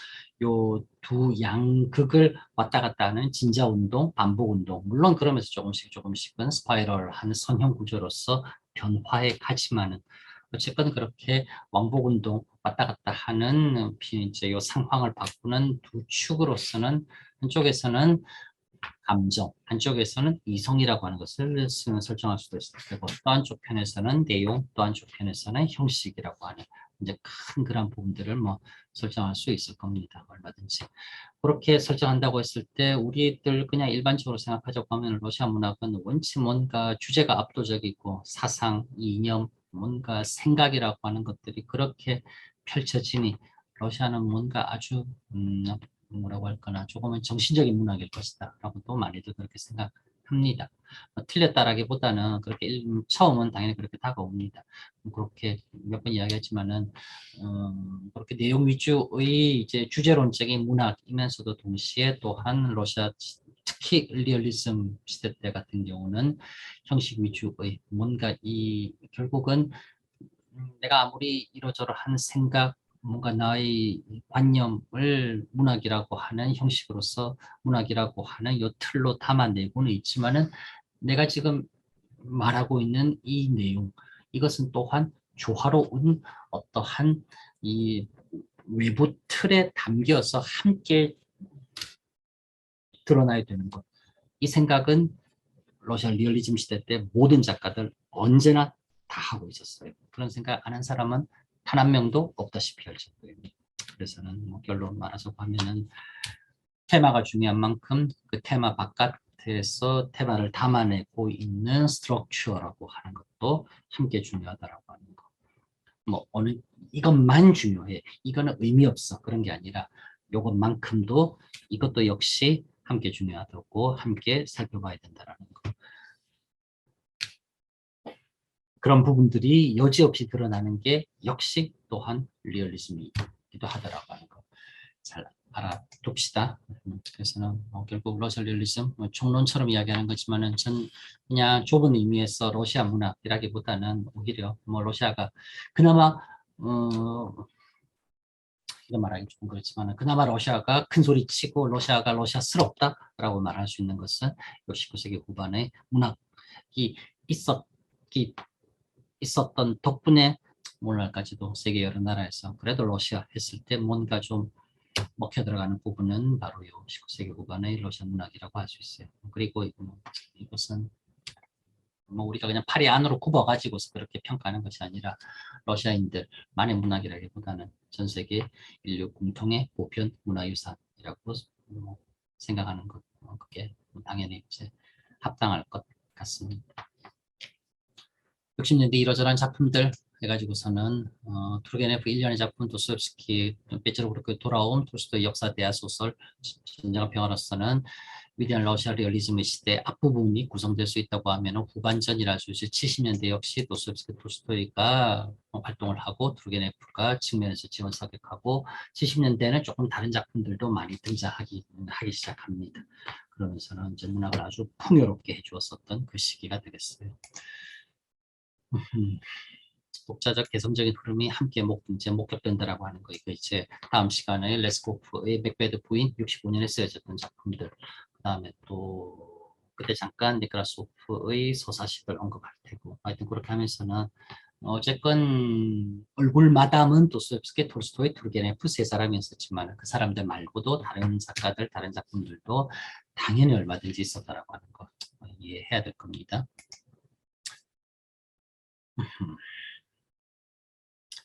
요 두 양극을 왔다 갔다 하는 진자 운동, 반복 운동 물론 그러면서 조금씩은 스파이럴한 선형 구조로서 변화해 가지만은 어쨌건 그렇게 왕복 운동 왔다 갔다 하는 이제 요 상황을 바꾸는 두 축으로서는 한쪽에서는 감정, 한쪽에서는 이성이라고 하는 것을 설정할 수도 있을 테고 또 한쪽 편에서는 내용, 또 한쪽 편에서는 형식이라고 하는 이제 큰 그런 부분들을 뭐 설정할 수 있을 겁니다. 얼마든지. 그렇게 설정한다고 했을 때 우리들 그냥 일반적으로 생각하자고 하면 러시아 문학은 원체 뭔가 주제가 압도적이고 사상, 이념, 뭔가 생각이라고 하는 것들이 그렇게 펼쳐지니 러시아는 뭔가 아주 뭐라고 할까나 조금은 정신적인 문학일 것이다 라고 또 많이들 그렇게 생각합니다. 틀렸다라기보다는 그렇게 처음은 당연히 그렇게 다가옵니다. 그렇게 몇 번 이야기했지만은 그렇게 내용 위주의 이제 주제론적인 문학이면서도 동시에 또한 러시아 특히 리얼리즘 시대 때 같은 경우는 형식 위주의 뭔가 이 결국은 내가 아무리 이러저러한 생각 뭔가 나의 관념을 문학이라고 하는 형식으로서 문학이라고 하는 요 틀로 담아내고는 있지만은 내가 지금 말하고 있는 이 내용 이것은 또한 조화로운 어떠한 이 외부 틀에 담겨서 함께 드러나야 되는 것. 이 생각은 러시아 리얼리즘 시대 때 모든 작가들 언제나 다 하고 있었어요. 그런 생각 안 한 사람은 단 한 명도 없다시피 할 정도입니다. 그래서는 뭐 결론 말아서 하면은 테마가 중요한 만큼 그 테마 바깥에서 테마를 담아내고 있는 스트럭처라고 하는 것도 함께 중요하다라고 하는 거. 뭐 어느 이것만 중요해. 이거는 의미 없어. 그런 게 아니라 이것만큼도 이것도 역시 함께 중요하다고 함께 살펴봐야 된다라는 거. 그런 부분들이 여지없이 드러나는 게 역시 또한 리얼리즘이기도 하더라고 하는 거. 잘 알아둡시다. 그래서는 결국 러시아 리얼리즘 총론처럼 이야기하는 거지만은 전 그냥 좁은 의미에서 러시아 문학이라기보다는 오히려 뭐 러시아가 그나마 이런 말하기 좀 그렇지만 그나마 러시아가 큰 소리 치고 러시아가 러시아스럽다라고 말할 수 있는 것은 19세기 후반에 문학이 있었던 덕분에 오늘날까지도 세계 여러 나라에서 그래도 러시아 했을 때 뭔가 좀 먹혀 들어가는 부분은 바로 요 19세기 후반의 러시아 문학이라고 할 수 있어요. 그리고 이것은 뭐 우리가 그냥 파리 안으로 굽어가지고서 그렇게 평가하는 것이 아니라 러시아인들만의 문학이라기보다는 전 세계 인류 공통의 보편 문화유산이라고 생각하는 것, 그게 당연히 이제 합당할 것 같습니다. 60년대 이러저러한 작품들 해가지고서는 투르게네프 1년의 작품, 도스토옙스키 빼빼로 그렇게 돌아온 톨스토이 역사 대하 소설 전쟁과 평화로서는 위대한 러시아 리얼리즘의 시대 앞부분이 구성될 수 있다고 하면 후반전이라 수 있어요. 70년대 역시 도스토옙스키 톨스토이가 활동을 하고 투르게네프가 측면에서 지원 사격하고 70년대에는 조금 다른 작품들도 많이 등장하기 시작합니다. 그러면서는 이제 문학을 아주 풍요롭게 해주었었던 그 시기가 되겠어요. 독자적 개성적인 흐름이 함께 이제 목격된다라고 하는 거. 이거 이제 다음 시간에 레스코프의 맥베드 부인 65년에 쓰여졌던 작품들. 그다음에 또 그때 잠깐 니크라소프의 서사식을 언급할 테고. 하여튼 그렇게 하면서는 어쨌건 얼굴 마담은 도스토옙스키, 톨스토이, 투르게네프 세 사람이었었지만 그 사람들 말고도 다른 작가들, 다른 작품들도 당연히 얼마든지 있었다라고 하는 거 이해해야 될 겁니다.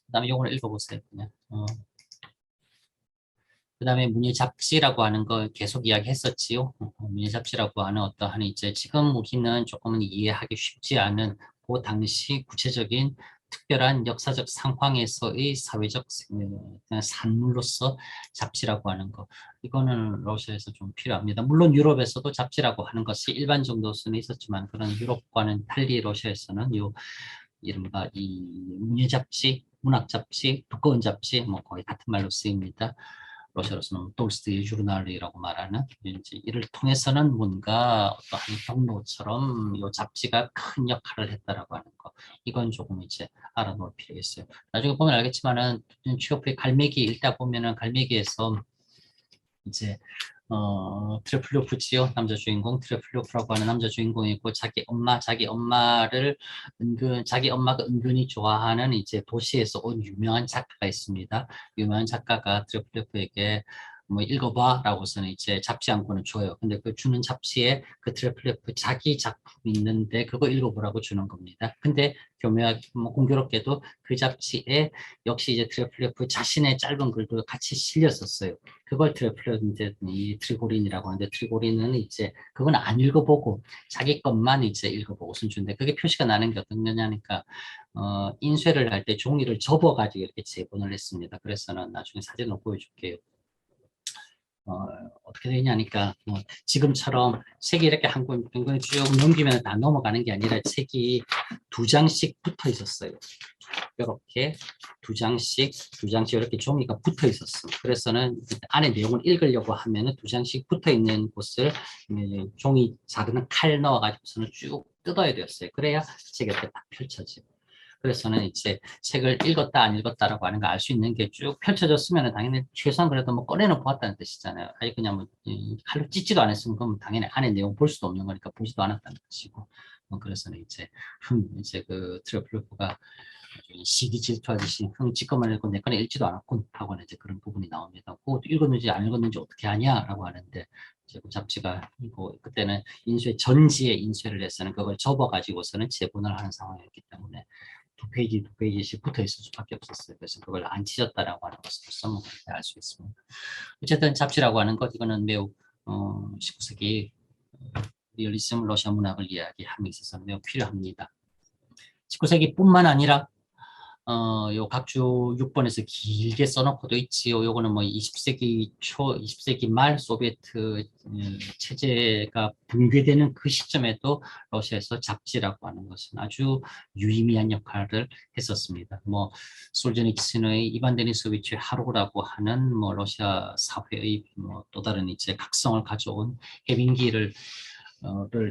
그 다음에 요거를 읽어보세요. 그냥. 그 다음에 문예 잡지라고 하는 걸 계속 이야기했었지요. 문예 잡지라고 하는 어떠한 이제 지금 우리는 조금은 이해하기 쉽지 않은 그 당시 구체적인 특별한 역사적 상황에서의 사회적 산물로서 잡지라고 하는 거. 이거는 러시아에서 좀 필요합니다. 물론 유럽에서도 잡지라고 하는 것이 일반 정도수는 있었지만 그런 유럽과는 달리 러시아에서는 요 이른바 이 문예 잡지, 문학 잡지, 두꺼운 잡지 뭐 거의 같은 말로 쓰입니다. 러시아로서는 돌스트의 주르날이라고 말하는 이제 이를 통해서는 뭔가 어떠한 경로처럼 이 잡지가 큰 역할을 했다라고 하는 거 이건 조금 이제 알아놓을 필요가 있어요. 나중에 보면 알겠지만은 취업의 갈매기 읽다 보면은 갈매기에서 이제 트레플로프지요. 남자 주인공 트레플로프라고 하는 남자 주인공이 있고 자기 엄마를 자기 엄마가 은근히 좋아하는 이제 도시에서 온 유명한 작가가 있습니다. 유명한 작가가 트레플로프에게 뭐 읽어봐라고서는 이제 잡지 한 권을 줘요. 근데 그 주는 잡지에 그 트레플로프 자기 작품이 있는데 그거 읽어보라고 주는 겁니다. 근데 교묘하게 뭐 공교롭게도 그 잡지에 역시 이제 트레플로프 자신의 짧은 글도 같이 실렸었어요. 그걸 이제 이 트리고린이라고 하는데 트리고린은 이제 그건 안 읽어보고 자기 것만 이제 읽어보고 순주인데 그게 표시가 나는 게 어떤 거냐니까 인쇄를 할 때 종이를 접어가지고 이렇게 제본을 했습니다. 그래서는 나중에 사진을 보여줄게요. 어떻게 되냐니까 지금처럼 책이 이렇게 한 권 쭉 넘기면 다 넘어가는 게 아니라 책이 2장씩 붙어 있었어요. 이렇게 두 장씩 이렇게 종이가 붙어 있었어. 그래서는 안에 내용을 읽으려고 하면은 2장씩 붙어 있는 곳을 종이 작은 칼 넣어가지고서는 쭉 뜯어야 되었어요. 그래야 책이 이렇게 딱 펼쳐지고. 그래서는 이제 책을 읽었다 안 읽었다라고 하는 거 알 수 있는 게 쭉 펼쳐졌으면 당연히 최소한 그래도 뭐 꺼내는 보았다는 뜻이잖아요. 아니 그냥 뭐 칼로 찢지도 않았으면 그럼 당연히 안에 내용 볼 수도 없는 거니까 보지도 않았다는 것이고. 그래서는 이제 그 트러플프가 시기 질투하듯이 지 것만 읽고 내 거는 읽지도 않았군 하고는 이제 그런 부분이 나옵니다. 그 읽었는지 안 읽었는지 어떻게 하냐라고 하는데 이제 그 잡지가 그때는 전지에 인쇄를 해서는 그걸 접어가지고서는 제본을 하는 상황이었기 때문에 두 페이지씩 붙어 있을 수밖에 없었어요. 그래서 그걸 안 찢었다라고 하는 것으로서 뭐 알 수 있습니다. 어쨌든 잡지라고 하는 것 이거는 매우 19세기 리얼리즘 러시아 문학을 이야기함에 있어서 매우 필요합니다. 19세기뿐만 아니라 요 각주 6번에서 길게 써놓고도 있지요. 요거는 뭐 20세기 초, 20세기 말 소비에트 체제가 붕괴되는 그 시점에도 러시아에서 잡지라고 하는 것은 아주 유의미한 역할을 했었습니다. 뭐 솔제니츠는의 이반 데니소비치의 하루라고 하는 뭐 러시아 사회의 뭐 또 다른 이제 각성을 가져온 해빙기를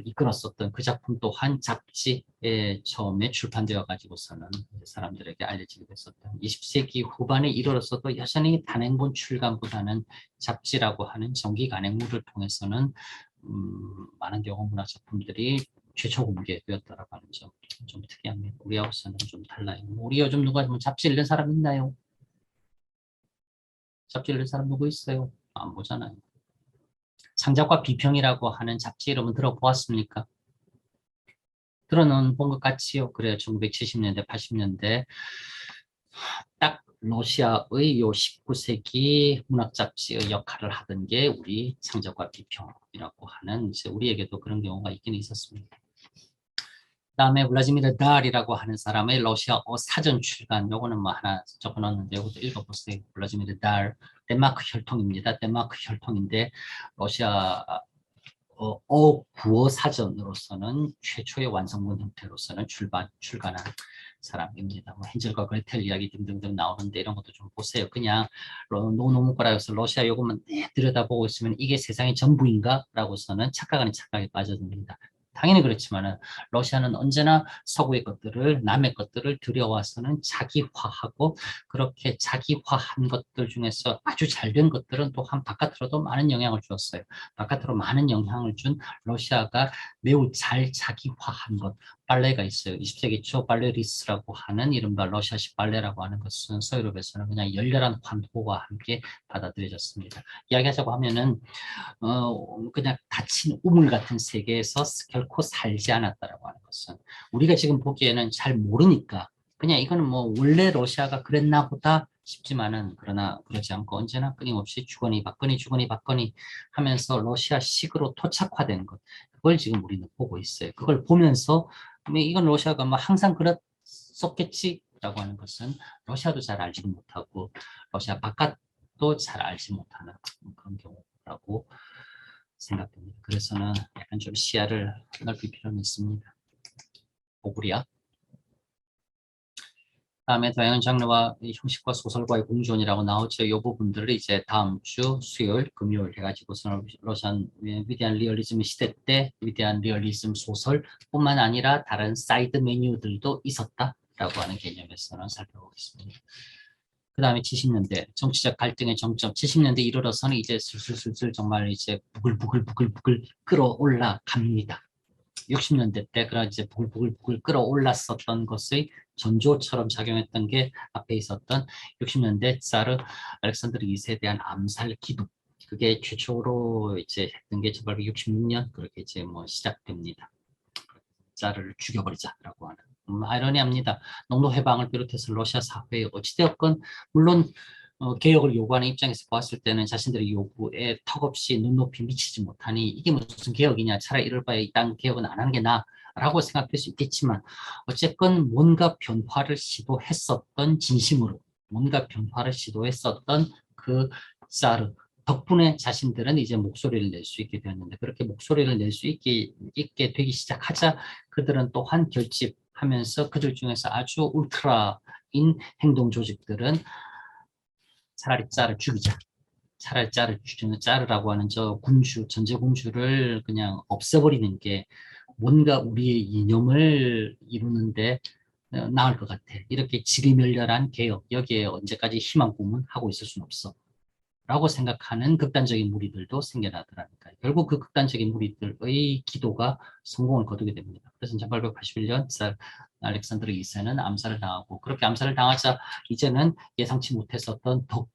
이끌었었던 그 작품 또한 잡지에 처음에 출판되어 가지고서는 사람들에게 알려지게 됐었던 20세기 후반에 이르렀어도 여전히 단행본 출간보다는 잡지라고 하는 정기 간행물을 통해서는 많은 경우 문화 작품들이 최초 공개되었다라고 하는 점 좀 특이합니다. 우리하고서는 좀 달라요. 우리 요즘 누가 뭐 잡지 읽는 사람 있나요? 잡지 읽는 사람 누구 있어요? 안 보잖아요. 창작과 비평이라고 하는 잡지 이름은 들어보았습니까? 들어는 본 것 같지요. 그래요. 1970년대, 80년대 딱 러시아의 요 19세기 문학 잡지의 역할을 하던 게 우리 창작과 비평이라고 하는 이제 우리에게도 그런 경우가 있긴 있었습니다. 그다음에 블라지미르 달이라고 하는 사람의 러시아어 사전 출간 요거는 뭐 하나 적어놨는데 이것도 읽어보세요. 블라지미르 달 덴마크 혈통입니다. 덴마크 혈통인데 러시아 구어 사전으로서는 최초의 완성본 형태로서는 출간한 사람입니다. 뭐 헨젤과 그레텔 이야기 등등등 나오는데 이런 것도 좀 보세요. 그냥 노노문과라 해서 러시아 요것만 들여다보고 있으면 이게 세상의 전부인가? 라고서는 착각 아닌 착각에 빠져듭니다. 당연히 그렇지만은 러시아는 언제나 서구의 것들을 남의 것들을 들여와서는 자기화하고 그렇게 자기화한 것들 중에서 아주 잘된 것들은 또한 바깥으로도 많은 영향을 주었어요. 바깥으로 많은 영향을 준 러시아가 매우 잘 자기화한 것 발레가 있어요. 20세기 초 발레리스라고 하는 이른바 러시아식 발레라고 하는 것은 서유럽에서는 그냥 열렬한 환호와 함께 받아들여졌습니다. 이야기하자고 하면은 그냥 닫힌 우물 같은 세계에서 결코 살지 않았다라고 하는 것은 우리가 지금 보기에는 잘 모르니까 그냥 이거는 뭐 원래 러시아가 그랬나 보다 싶지만은 그러나 그러지 않고 언제나 끊임없이 주거니 받거니 주거니 받거니 하면서 러시아식으로 토착화된 것 그걸 지금 우리는 보고 있어요. 그걸 보면서 이건 러시아가 뭐 항상 그랬었겠지라고 하는 것은 러시아도 잘 알지 못하고 러시아 바깥도 잘 알지 못하는 그런 경우라고 생각됩니다. 그래서는 약간 좀 시야를 넓힐 필요는 있습니다. 오구리야. 다음에 다양한 장르와 형식과 소설과의 공존이라고 나오죠. 이 부분들을 이제 다음 주 수요일, 금요일 해가지고서 러시안 위대한 리얼리즘 시대 때 위대한 리얼리즘 소설뿐만 아니라 다른 사이드 메뉴들도 있었다라고 하는 개념에서는 살펴보겠습니다. 그 다음에 70년대 정치적 갈등의 정점 70년대 이르러서는 이제 슬슬슬슬 정말 이제 부글부글 끌어올라 갑니다. 60년대 때 그런 이제 부글부글 끌어올랐었던 것의 전조처럼 작용했던 게 앞에 있었던 60년대 사르 알렉산드르 2세에 대한 암살 기도 그게 최초로 이제 했던 게 1866년 그렇게 이제 뭐 시작됩니다. 자를 죽여버리자라고 하는 아이러니합니다. 농도 해방을 비롯해서 러시아 사회에 어찌되었건 물론 개혁을 요구하는 입장에서 보았을 때는 자신들의 요구에 턱없이 눈높이 미치지 못하니 이게 무슨 개혁이냐 차라리 이럴 바에 이딴 개혁은 안 하는 게 나아라고 생각할 수 있겠지만 어쨌건 뭔가 변화를 시도했었던 진심으로 뭔가 변화를 시도했었던 그 사르 덕분에 자신들은 이제 목소리를 낼 수 있게 되었는데 그렇게 목소리를 낼 수 있게 되기 시작하자 그들은 또한 결집하면서 그들 중에서 아주 울트라인 행동 조직들은 차라리 짤을 죽이자. 차라리 짤을 죽이는 짤이라고 하는 저 군주, 전제 군주를 그냥 없애버리는 게 뭔가 우리의 이념을 이루는데 나을 것 같아. 이렇게 지리멸렬한 개혁, 여기에 언제까지 희망 고문하고 있을 수는 없어. 라고 생각하는 극단적인 무리들도 생겨나더라니까요. 결국 그 극단적인 무리들의 기도가 성공을 거두게 됩니다. 그래서 1881년 알렉산드르 2세는 암살을 당하고 그렇게 암살을 당하자 이제는 예상치 못했었던 더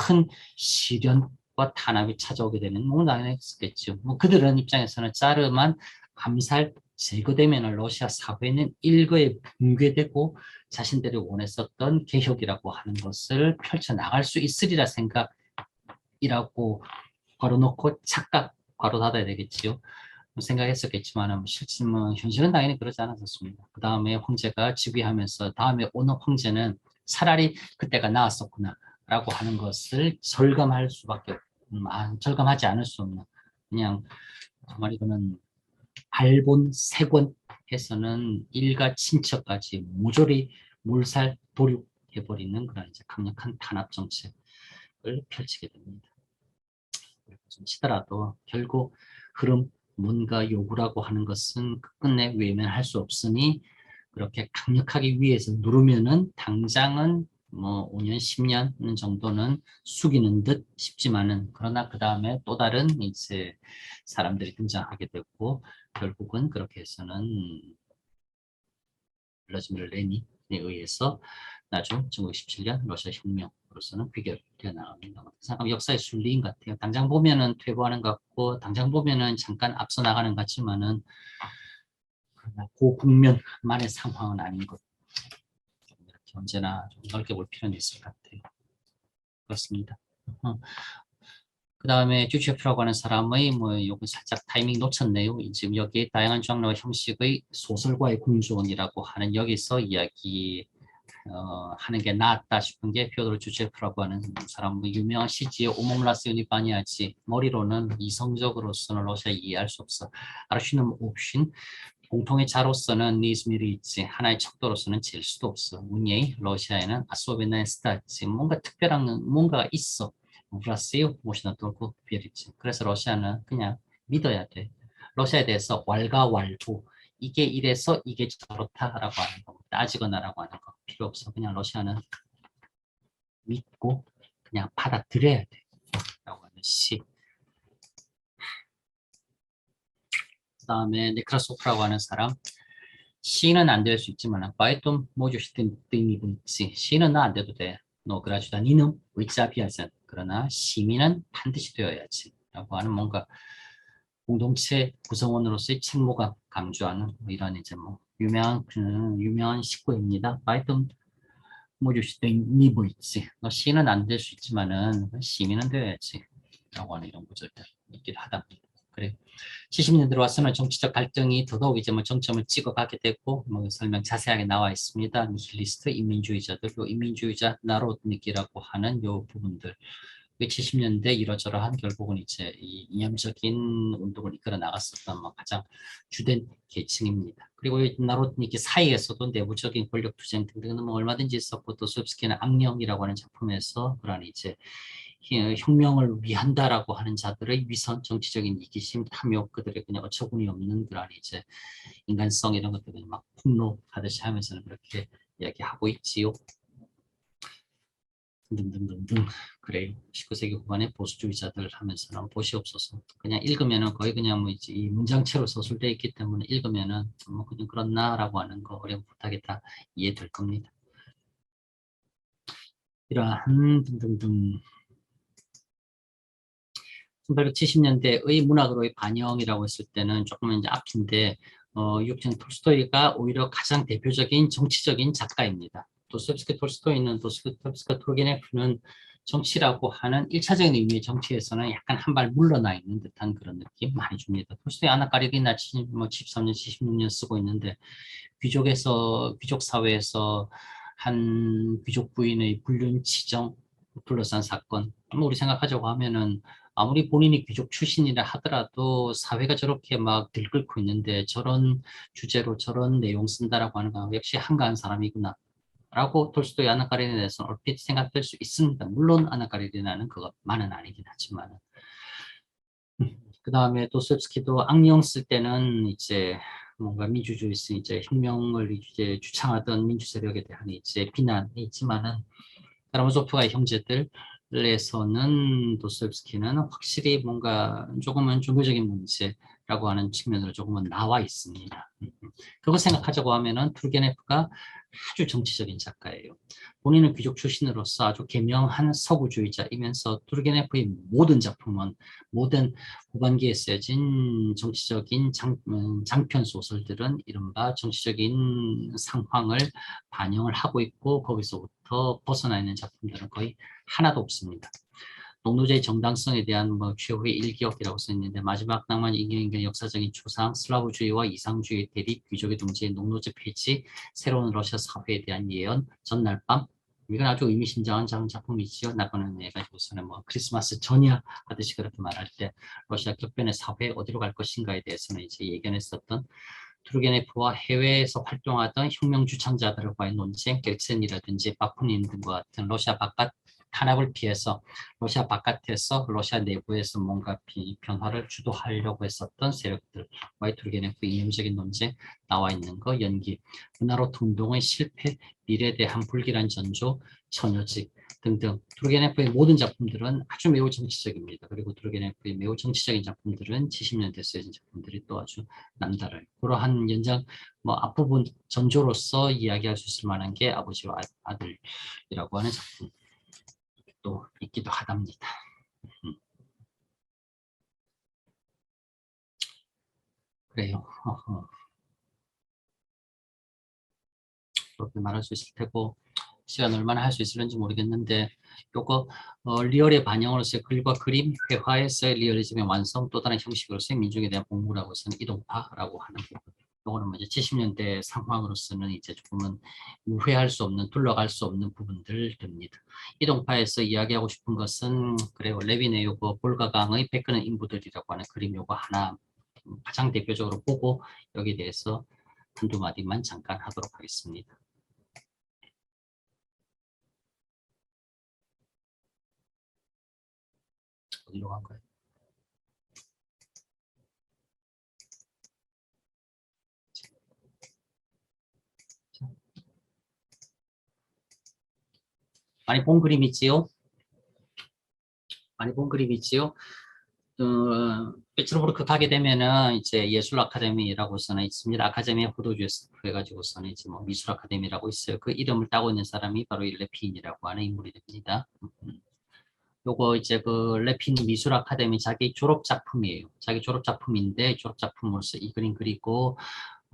큰 시련과 탄압이 찾아오게 되는 뭐 당연했겠죠. 뭐 그들은 입장에서는 자르만 암살 제거되면 러시아 사회는 일거에 붕괴되고 자신들이 원했었던 개혁이라고 하는 것을 펼쳐나갈 수 있으리라 이라고 걸어놓고 착각 괄호 닫아야 되겠지요. 생각했었겠지만 실질은 현실은 당연히 그러지 않았었습니다. 그 다음에 황제가 즉위하면서 다음에 오는 황제는 차라리 그때가 나았었구나 라고 하는 것을 절감할 수밖에 절감하지 않을 수 없는 그냥 정말 이거는 알본 세권 해서는 일가 친척까지 모조리 몰살 도륙해버리는 그런 이제 강력한 탄압 정책을 펼치게 됩니다. 좀 치더라도 결국 흐름 뭔가 요구라고 하는 것은 끝내 외면할 수 없으니 그렇게 강력하게 위에서 누르면은 당장은 뭐 5년, 10년 정도는 숙이는 듯 싶지만은 그러나 그 다음에 또 다른 이제 사람들이 등장하게 되고 결국은 그렇게 해서는 블라디미르 레닌에 의해서 나중 1917년 러시아 혁명으로 정치적으로서는 비교되어 나갑니다. 잠깐 역사의 순리인 것 같아요. 당장 보면은 퇴보하는 것 같고, 당장 보면은 잠깐 앞서 나가는 것 같지만은, 그 국면만의 상황은 아닌 것. 이렇게 언제나 좀 넓게 볼 필요는 있을 것 같아요. 그렇습니다. 그 다음에 주체프라고 하는 사람의 요거 살짝 타이밍 놓쳤네요. 지금 여기 다양한 장르와 형식의 소설과의 공존이라고 하는 여기서 이야기 하는 게 낫다 싶은 게 피오도르 주체프라고 하는 사람, 유명한 시지의 오몸라스 유니바니아지, 머리로는 이성적으로서는 러시아 이해할 수 없어. 아르시는 옵신, 공통의 자로서는 니즈미르 있지, 하나의 척도로서는 질 수도 없어. 문예의 러시아에는 아소베나에 스타지, 뭔가 특별한 뭔가가 있어. 브라시오 모시나 돌고 비리지. 그래서 러시아는 그냥 믿어야 돼. 러시아에 대해서 왈가왈부, 이게 이래서 이게 저렇다라고 하는 거, 따지거나라고 하는 거 필요 없어. 그냥 러시아는 믿고 그냥 받아들여야 돼. 라고 하는 시. 그 다음에 네크라소프라고 하는 사람. 시는 안 될 수 있지만, 바이톰 모주시든 등이 있지. 시는 나 안 돼도 돼. 너 그라주다 니는 의자비하자. 그러나 시민은 반드시 되어야지. 라고 하는 뭔가 공동체 구성원으로서의 책무가 강조하는 이런 이제 유명한 식구입니다. 바이톰 모주시든 니뭐 있지. 너 시는 안 될 수 있지만은 시민은 되어야지. 라고 하는 이런 구절들 있기도 하다. 그래. 70년대로 와서는 정치적 갈등이 더더욱 이제 정점을 찍어가게 됐고, 설명 자세하게 나와 있습니다. 니힐리스트, 인민주의자들, 요 인민주의자 나로드니키라고 하는 요 부분들. 70년대 이러저러한 결국은 이제 이 이념적인 운동을 이끌어 나갔었던 가장 주된 계층입니다. 그리고 이 나로드니키 사이에서도 내부적인 권력 투쟁 등등은 얼마든지 있었고, 도스토옙스키는 악령이라고 하는 작품에서 그런 이제 혁명을 위한다라고 하는 자들의 위선, 정치적인 이기심, 탐욕, 그들의 그냥 어처구니 없는 그런 이제 인간성 이런 것들을 막 폭로하듯이 하면서는 그렇게 이야기하고 있지요. 등등등등. 그래요. 19세기 후반에 보수주의자들 하면서는 보시 없어서 그냥 읽으면은 거의 그냥 이제 이 문장체로 서술되어 있기 때문에 읽으면은 그냥 그렇나라고 하는 거 어렴풋하게 다 이해될 겁니다. 이러한 등등등. 1870년대의 문학으로의 반영이라고 했을 때는 조금 이제 앞인데, 육chen 톨스토이가 오히려 가장 대표적인 정치적인 작가입니다. 도스토옙스키 톨스토이는 도스토옙스키가 투르게네프는 정치라고 하는 1차적인 의미의 정치에서는 약간 한 발 물러나 있는 듯한 그런 느낌 많이 줍니다. 톨스토이 아나 까리리나 73년, 76년 쓰고 있는데, 귀족 사회에서 한 귀족 부인의 불륜 치정 둘러싼 사건. 우리 생각하자고 하면은 아무리 본인이 귀족 출신이라 하더라도 사회가 저렇게 막 들끓고 있는데 저런 주제로 저런 내용 쓴다라고 하는 건 역시 한가한 사람이구나. 라고 톨스토이 아나 카레니나에서 얼핏 생각될 수 있습니다. 물론 아나 카레니나는 그것만은 아니긴 하지만. 그 다음에 도스토옙스키도 악령 쓸 때는 이제 뭔가 민주주의스 이제 혁명을 이제 주창하던 민주 세력에 대한 이제 비난이 있지만은, 카라마조프가의 형제들에서는 도스토옙스키는 확실히 뭔가 조금은 종교적인 문제라고 하는 측면으로 조금은 나와 있습니다. 그거 생각하자고 하면은 투르게네프가 아주 정치적인 작가예요. 본인은 귀족 출신으로서 아주 개명한 서구주의자이면서 투르게네프의 모든 작품은 모든 후반기에 쓰여진 정치적인 장편 소설들은 이른바 정치적인 상황을 반영을 하고 있고, 거기서부터 벗어나 있는 작품들은 거의 하나도 없습니다. 농노제의 정당성에 대한 최후의 일기억이라고 써 있는데, 마지막 낭만 인간의 역사적인 추상, 슬라브주의와 이상주의 대립, 귀족의 동지의 농노제 폐지, 새로운 러시아 사회에 대한 예언, 전날 밤. 이건 아주 의미심장한 작품이지요. 나그는 해가지고서는 크리스마스 전야 하듯이 그렇게 말할 때 러시아 격변의 사회 어디로 갈 것인가에 대해서는 이제 예견했었던 투르게네프와 해외에서 활동하던 혁명 주창자들과의 논쟁, 겔첸이라든지 바쿠닌 등과 같은 러시아 바깥 탄압을 피해서 러시아 바깥에서 러시아 내부에서 뭔가 변화를 주도하려고 했었던 세력들과의 투르게네프 이념적인 논쟁 나와 있는 거, 연기, 문화로트 운동의 실패, 미래에 대한 불길한 전조, 처녀직 등등. 투르게네프의 모든 작품들은 아주 매우 정치적입니다. 그리고 투르게네프의 매우 정치적인 작품들은 70년대 쓰여진 작품들이 또 아주 남다른 그러한 연장 앞부분 전조로서 이야기할 수 있을 만한 게 아버지와 아들이라고 하는 작품. 또 있기도 하답니다. 그래요. 그렇게 말할 수 있을 테고 시간 얼마나 할 수 있을는지 모르겠는데 요거 리얼의 반영으로서의 글과 그림, 회화에서의 리얼리즘의 완성, 또 다른 형식으로서의 민족에 대한 공부라고서는 이동파라고 하는 부분. 요거는 이제 70년대 상황으로서는 이제 조금은 우회할 수 없는, 둘러갈 수 없는 부분들 됩니다. 이동파에서 이야기하고 싶은 것은 그래요. 레빈의 요거 볼과 강의 베끄는 인부들이라고 하는 그림 요거 하나 가장 대표적으로 보고 여기에 대해서 한두 마디만 잠깐 하도록 하겠습니다. 어디로 간 거예요? 많이 본 그림이지요? 많이 본 그림이지요? 베트르부르크 가게 되면은 이제 예술 아카데미라고서는 있습니다. 아카데미의 호도주에서 해가지고서는 이제 뭐 미술 아카데미라고 있어요. 그 이름을 따고 있는 사람이 바로 이 레핀이라고 하는 인물이 됩니다. 요거 이제 그 레핀 미술 아카데미 자기 졸업 작품이에요. 자기 졸업 작품인데 졸업 작품으로서 이 그림 그리고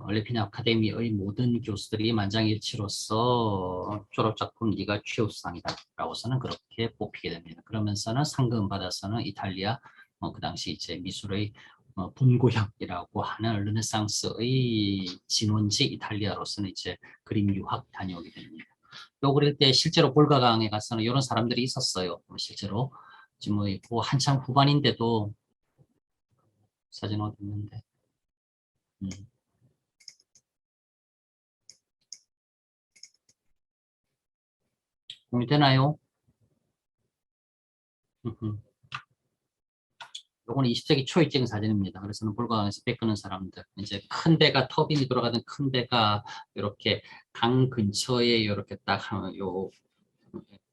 레핀 아카데미의 모든 교수들이 만장일치로서 졸업작품 네가 최우수상이다 라고서는 그렇게 뽑히게 됩니다. 그러면서는 상금 받아서는 이탈리아 그 당시 이제 미술의 본고향이라고 하는 르네상스의 진원지 이탈리아로서는 이제 그림 유학 다녀오게 됩니다. 요 그릴 때 실제로 볼가강에 가서는 이런 사람들이 있었어요. 실제로 지금 뭐 한참 후반인데도 사진 어디 있는데 공유되나요? 요거는 20세기 초에 찍은 사진입니다. 그래서 볼강에서 베끄는 사람들, 이제 큰 배가 터빈이 돌아가는 큰 배가 이렇게 강 근처에 이렇게 딱 요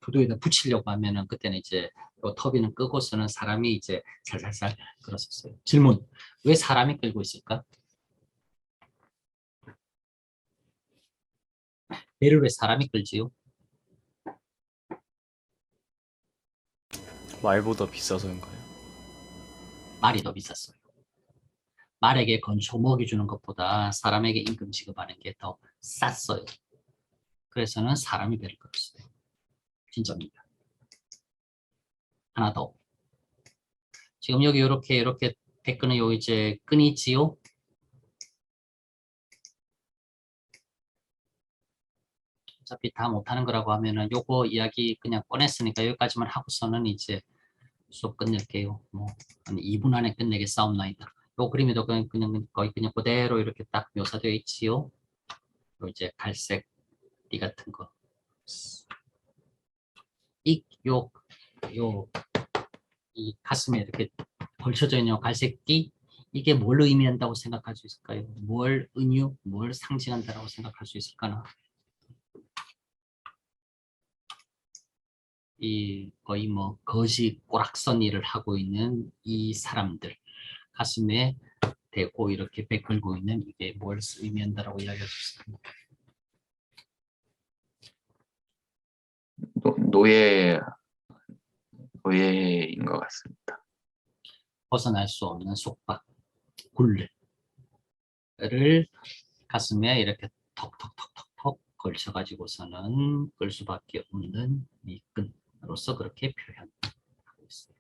부두에다 붙이려고 하면은 그때는 이제 요 터빈을 끄고서는 사람이 이제 살살살 끌었었어요. 질문: 왜 사람이 끌고 있을까? 배를 왜 사람이 끌지요? 말보다 비싸서인가요? 말이 더 비쌌어요. 말에게 건초 먹여주는 것보다 사람에게 임금 지급하는 게 더 쌌어요. 그래서는 사람이 배를 끌었어요. 진짜입니다. 하나 더. 지금 여기 이렇게 댓글은 요 이제 끈이지요. 어차피 다 못하는 거라고 하면은 요거 이야기 그냥 꺼냈으니까 여기까지만 하고서는 이제 수업 끝낼게요. 뭐 한 2분 안에 끝내겠사옵나이다. 요 그림에도 그냥 거의 그냥 그대로 이렇게 딱 묘사되어 있지요. 요 이제 갈색 띠 같은 거. 요 이 가슴에 이렇게 걸쳐져 있는 갈색 띠, 이게 뭘 의미한다고 생각할 수 있을까요? 뭘 은유, 뭘 상징한다고 생각할 수 있을까나? 이 거의 뭐 거지 꼬락선 일을 하고 있는 이 사람들 가슴에 대고 이렇게 베끌고 있는 이게 뭘 의미한다라고 이야기할 수 있을까요? 노예, 노예인 것 같습니다. 벗어날 수 없는 속박, 굴레를 가슴에 이렇게 턱턱턱턱턱 걸쳐가지고서는 끌 수밖에 없는 미끈으로서 그렇게 표현하고 있어요.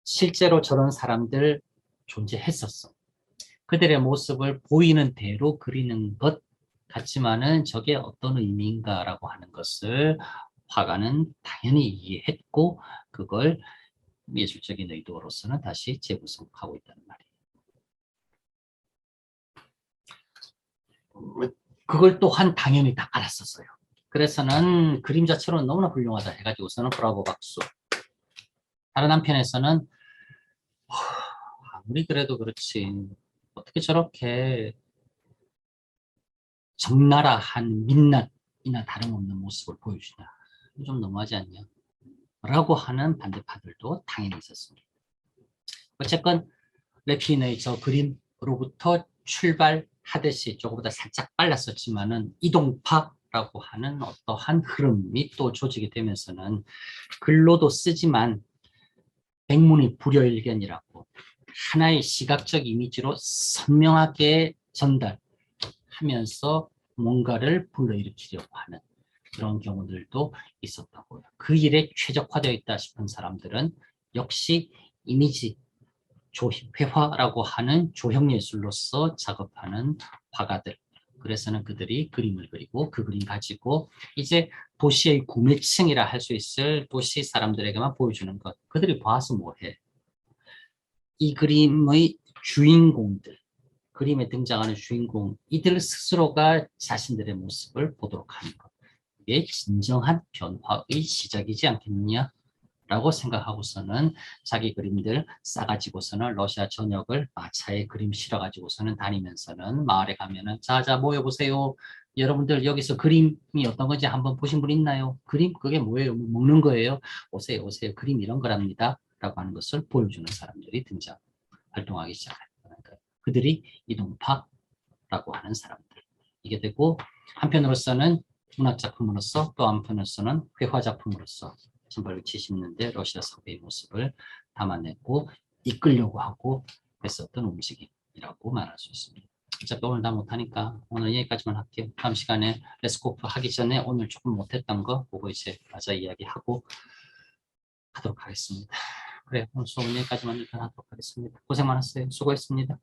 실제로 저런 사람들 존재했었어. 그들의 모습을 보이는 대로 그리는 것 같지만은 저게 어떤 의미인가라고 하는 것을 화가는 당연히 이해했고 그걸 예술적인 의도로서는 다시 재구성하고 있다는 말이에요. 그걸 또한 당연히 다 알았었어요. 그래서는 그림 자체로는 너무나 훌륭하다 해가지고서는 브라보 박수. 다른 한편에서는 아무리 그래도 그렇지 어떻게 저렇게 적나라한 민낯이나 다름없는 모습을 보여주냐. 좀 너무하지 않냐. 라고 하는 반대파들도 당연히 있었습니다. 어쨌건 레핀의 저 그림으로부터 출발하듯이 조금보다 살짝 빨랐었지만은 이동파 회화라고 하는 어떠한 흐름이 또 조직이 되면서는 글로도 쓰지만 백문이 불여일견이라고 하나의 시각적 이미지로 선명하게 전달하면서 뭔가를 불러일으키려고 하는 그런 경우들도 있었다고요. 그 일에 최적화되어 있다 싶은 사람들은 역시 이미지 회화라고 하는 조형 예술로서 작업하는 화가들. 그래서는 그들이 그림을 그리고 그 그림 가지고 이제 도시의 구매층이라 할 수 있을 도시 사람들에게만 보여주는 것. 그들이 봐서 뭐해? 이 그림의 주인공들, 그림에 등장하는 주인공, 이들 스스로가 자신들의 모습을 보도록 하는 것. 이게 진정한 변화의 시작이지 않겠느냐? 라고 생각하고서는 자기 그림들 싸가지고서는 러시아 전역을 마차에 그림 실어가지고서는 다니면서는 마을에 가면은 자자 모여보세요. 여러분들 여기서 그림이 어떤 건지 한번 보신 분 있나요? 그림? 그게 뭐예요? 먹는 거예요? 오세요 오세요. 그림 이런 거랍니다. 라고 하는 것을 보여주는 사람들이 활동하기 시작합니다. 그들이 이동파라고 하는 사람들. 이게 되고 한편으로서는 문학작품으로서 또 한편으로서는 회화작품으로서 1870년대 러시아 사회의 모습을 담아내고 이끌려고 하고 했었던 움직임이라고 말할 수 있습니다. 어차피 오늘 다 못하니까 오늘 여기까지만 할게요. 다음 시간에 레스코프 하기 전에 오늘 조금 못했던 거 보고 이제 맞아 이야기하고 하도록 하겠습니다. 그래 오늘 수업은 여기까지만 일단 하도록 하겠습니다. 고생 많았어요. 수고했습니다.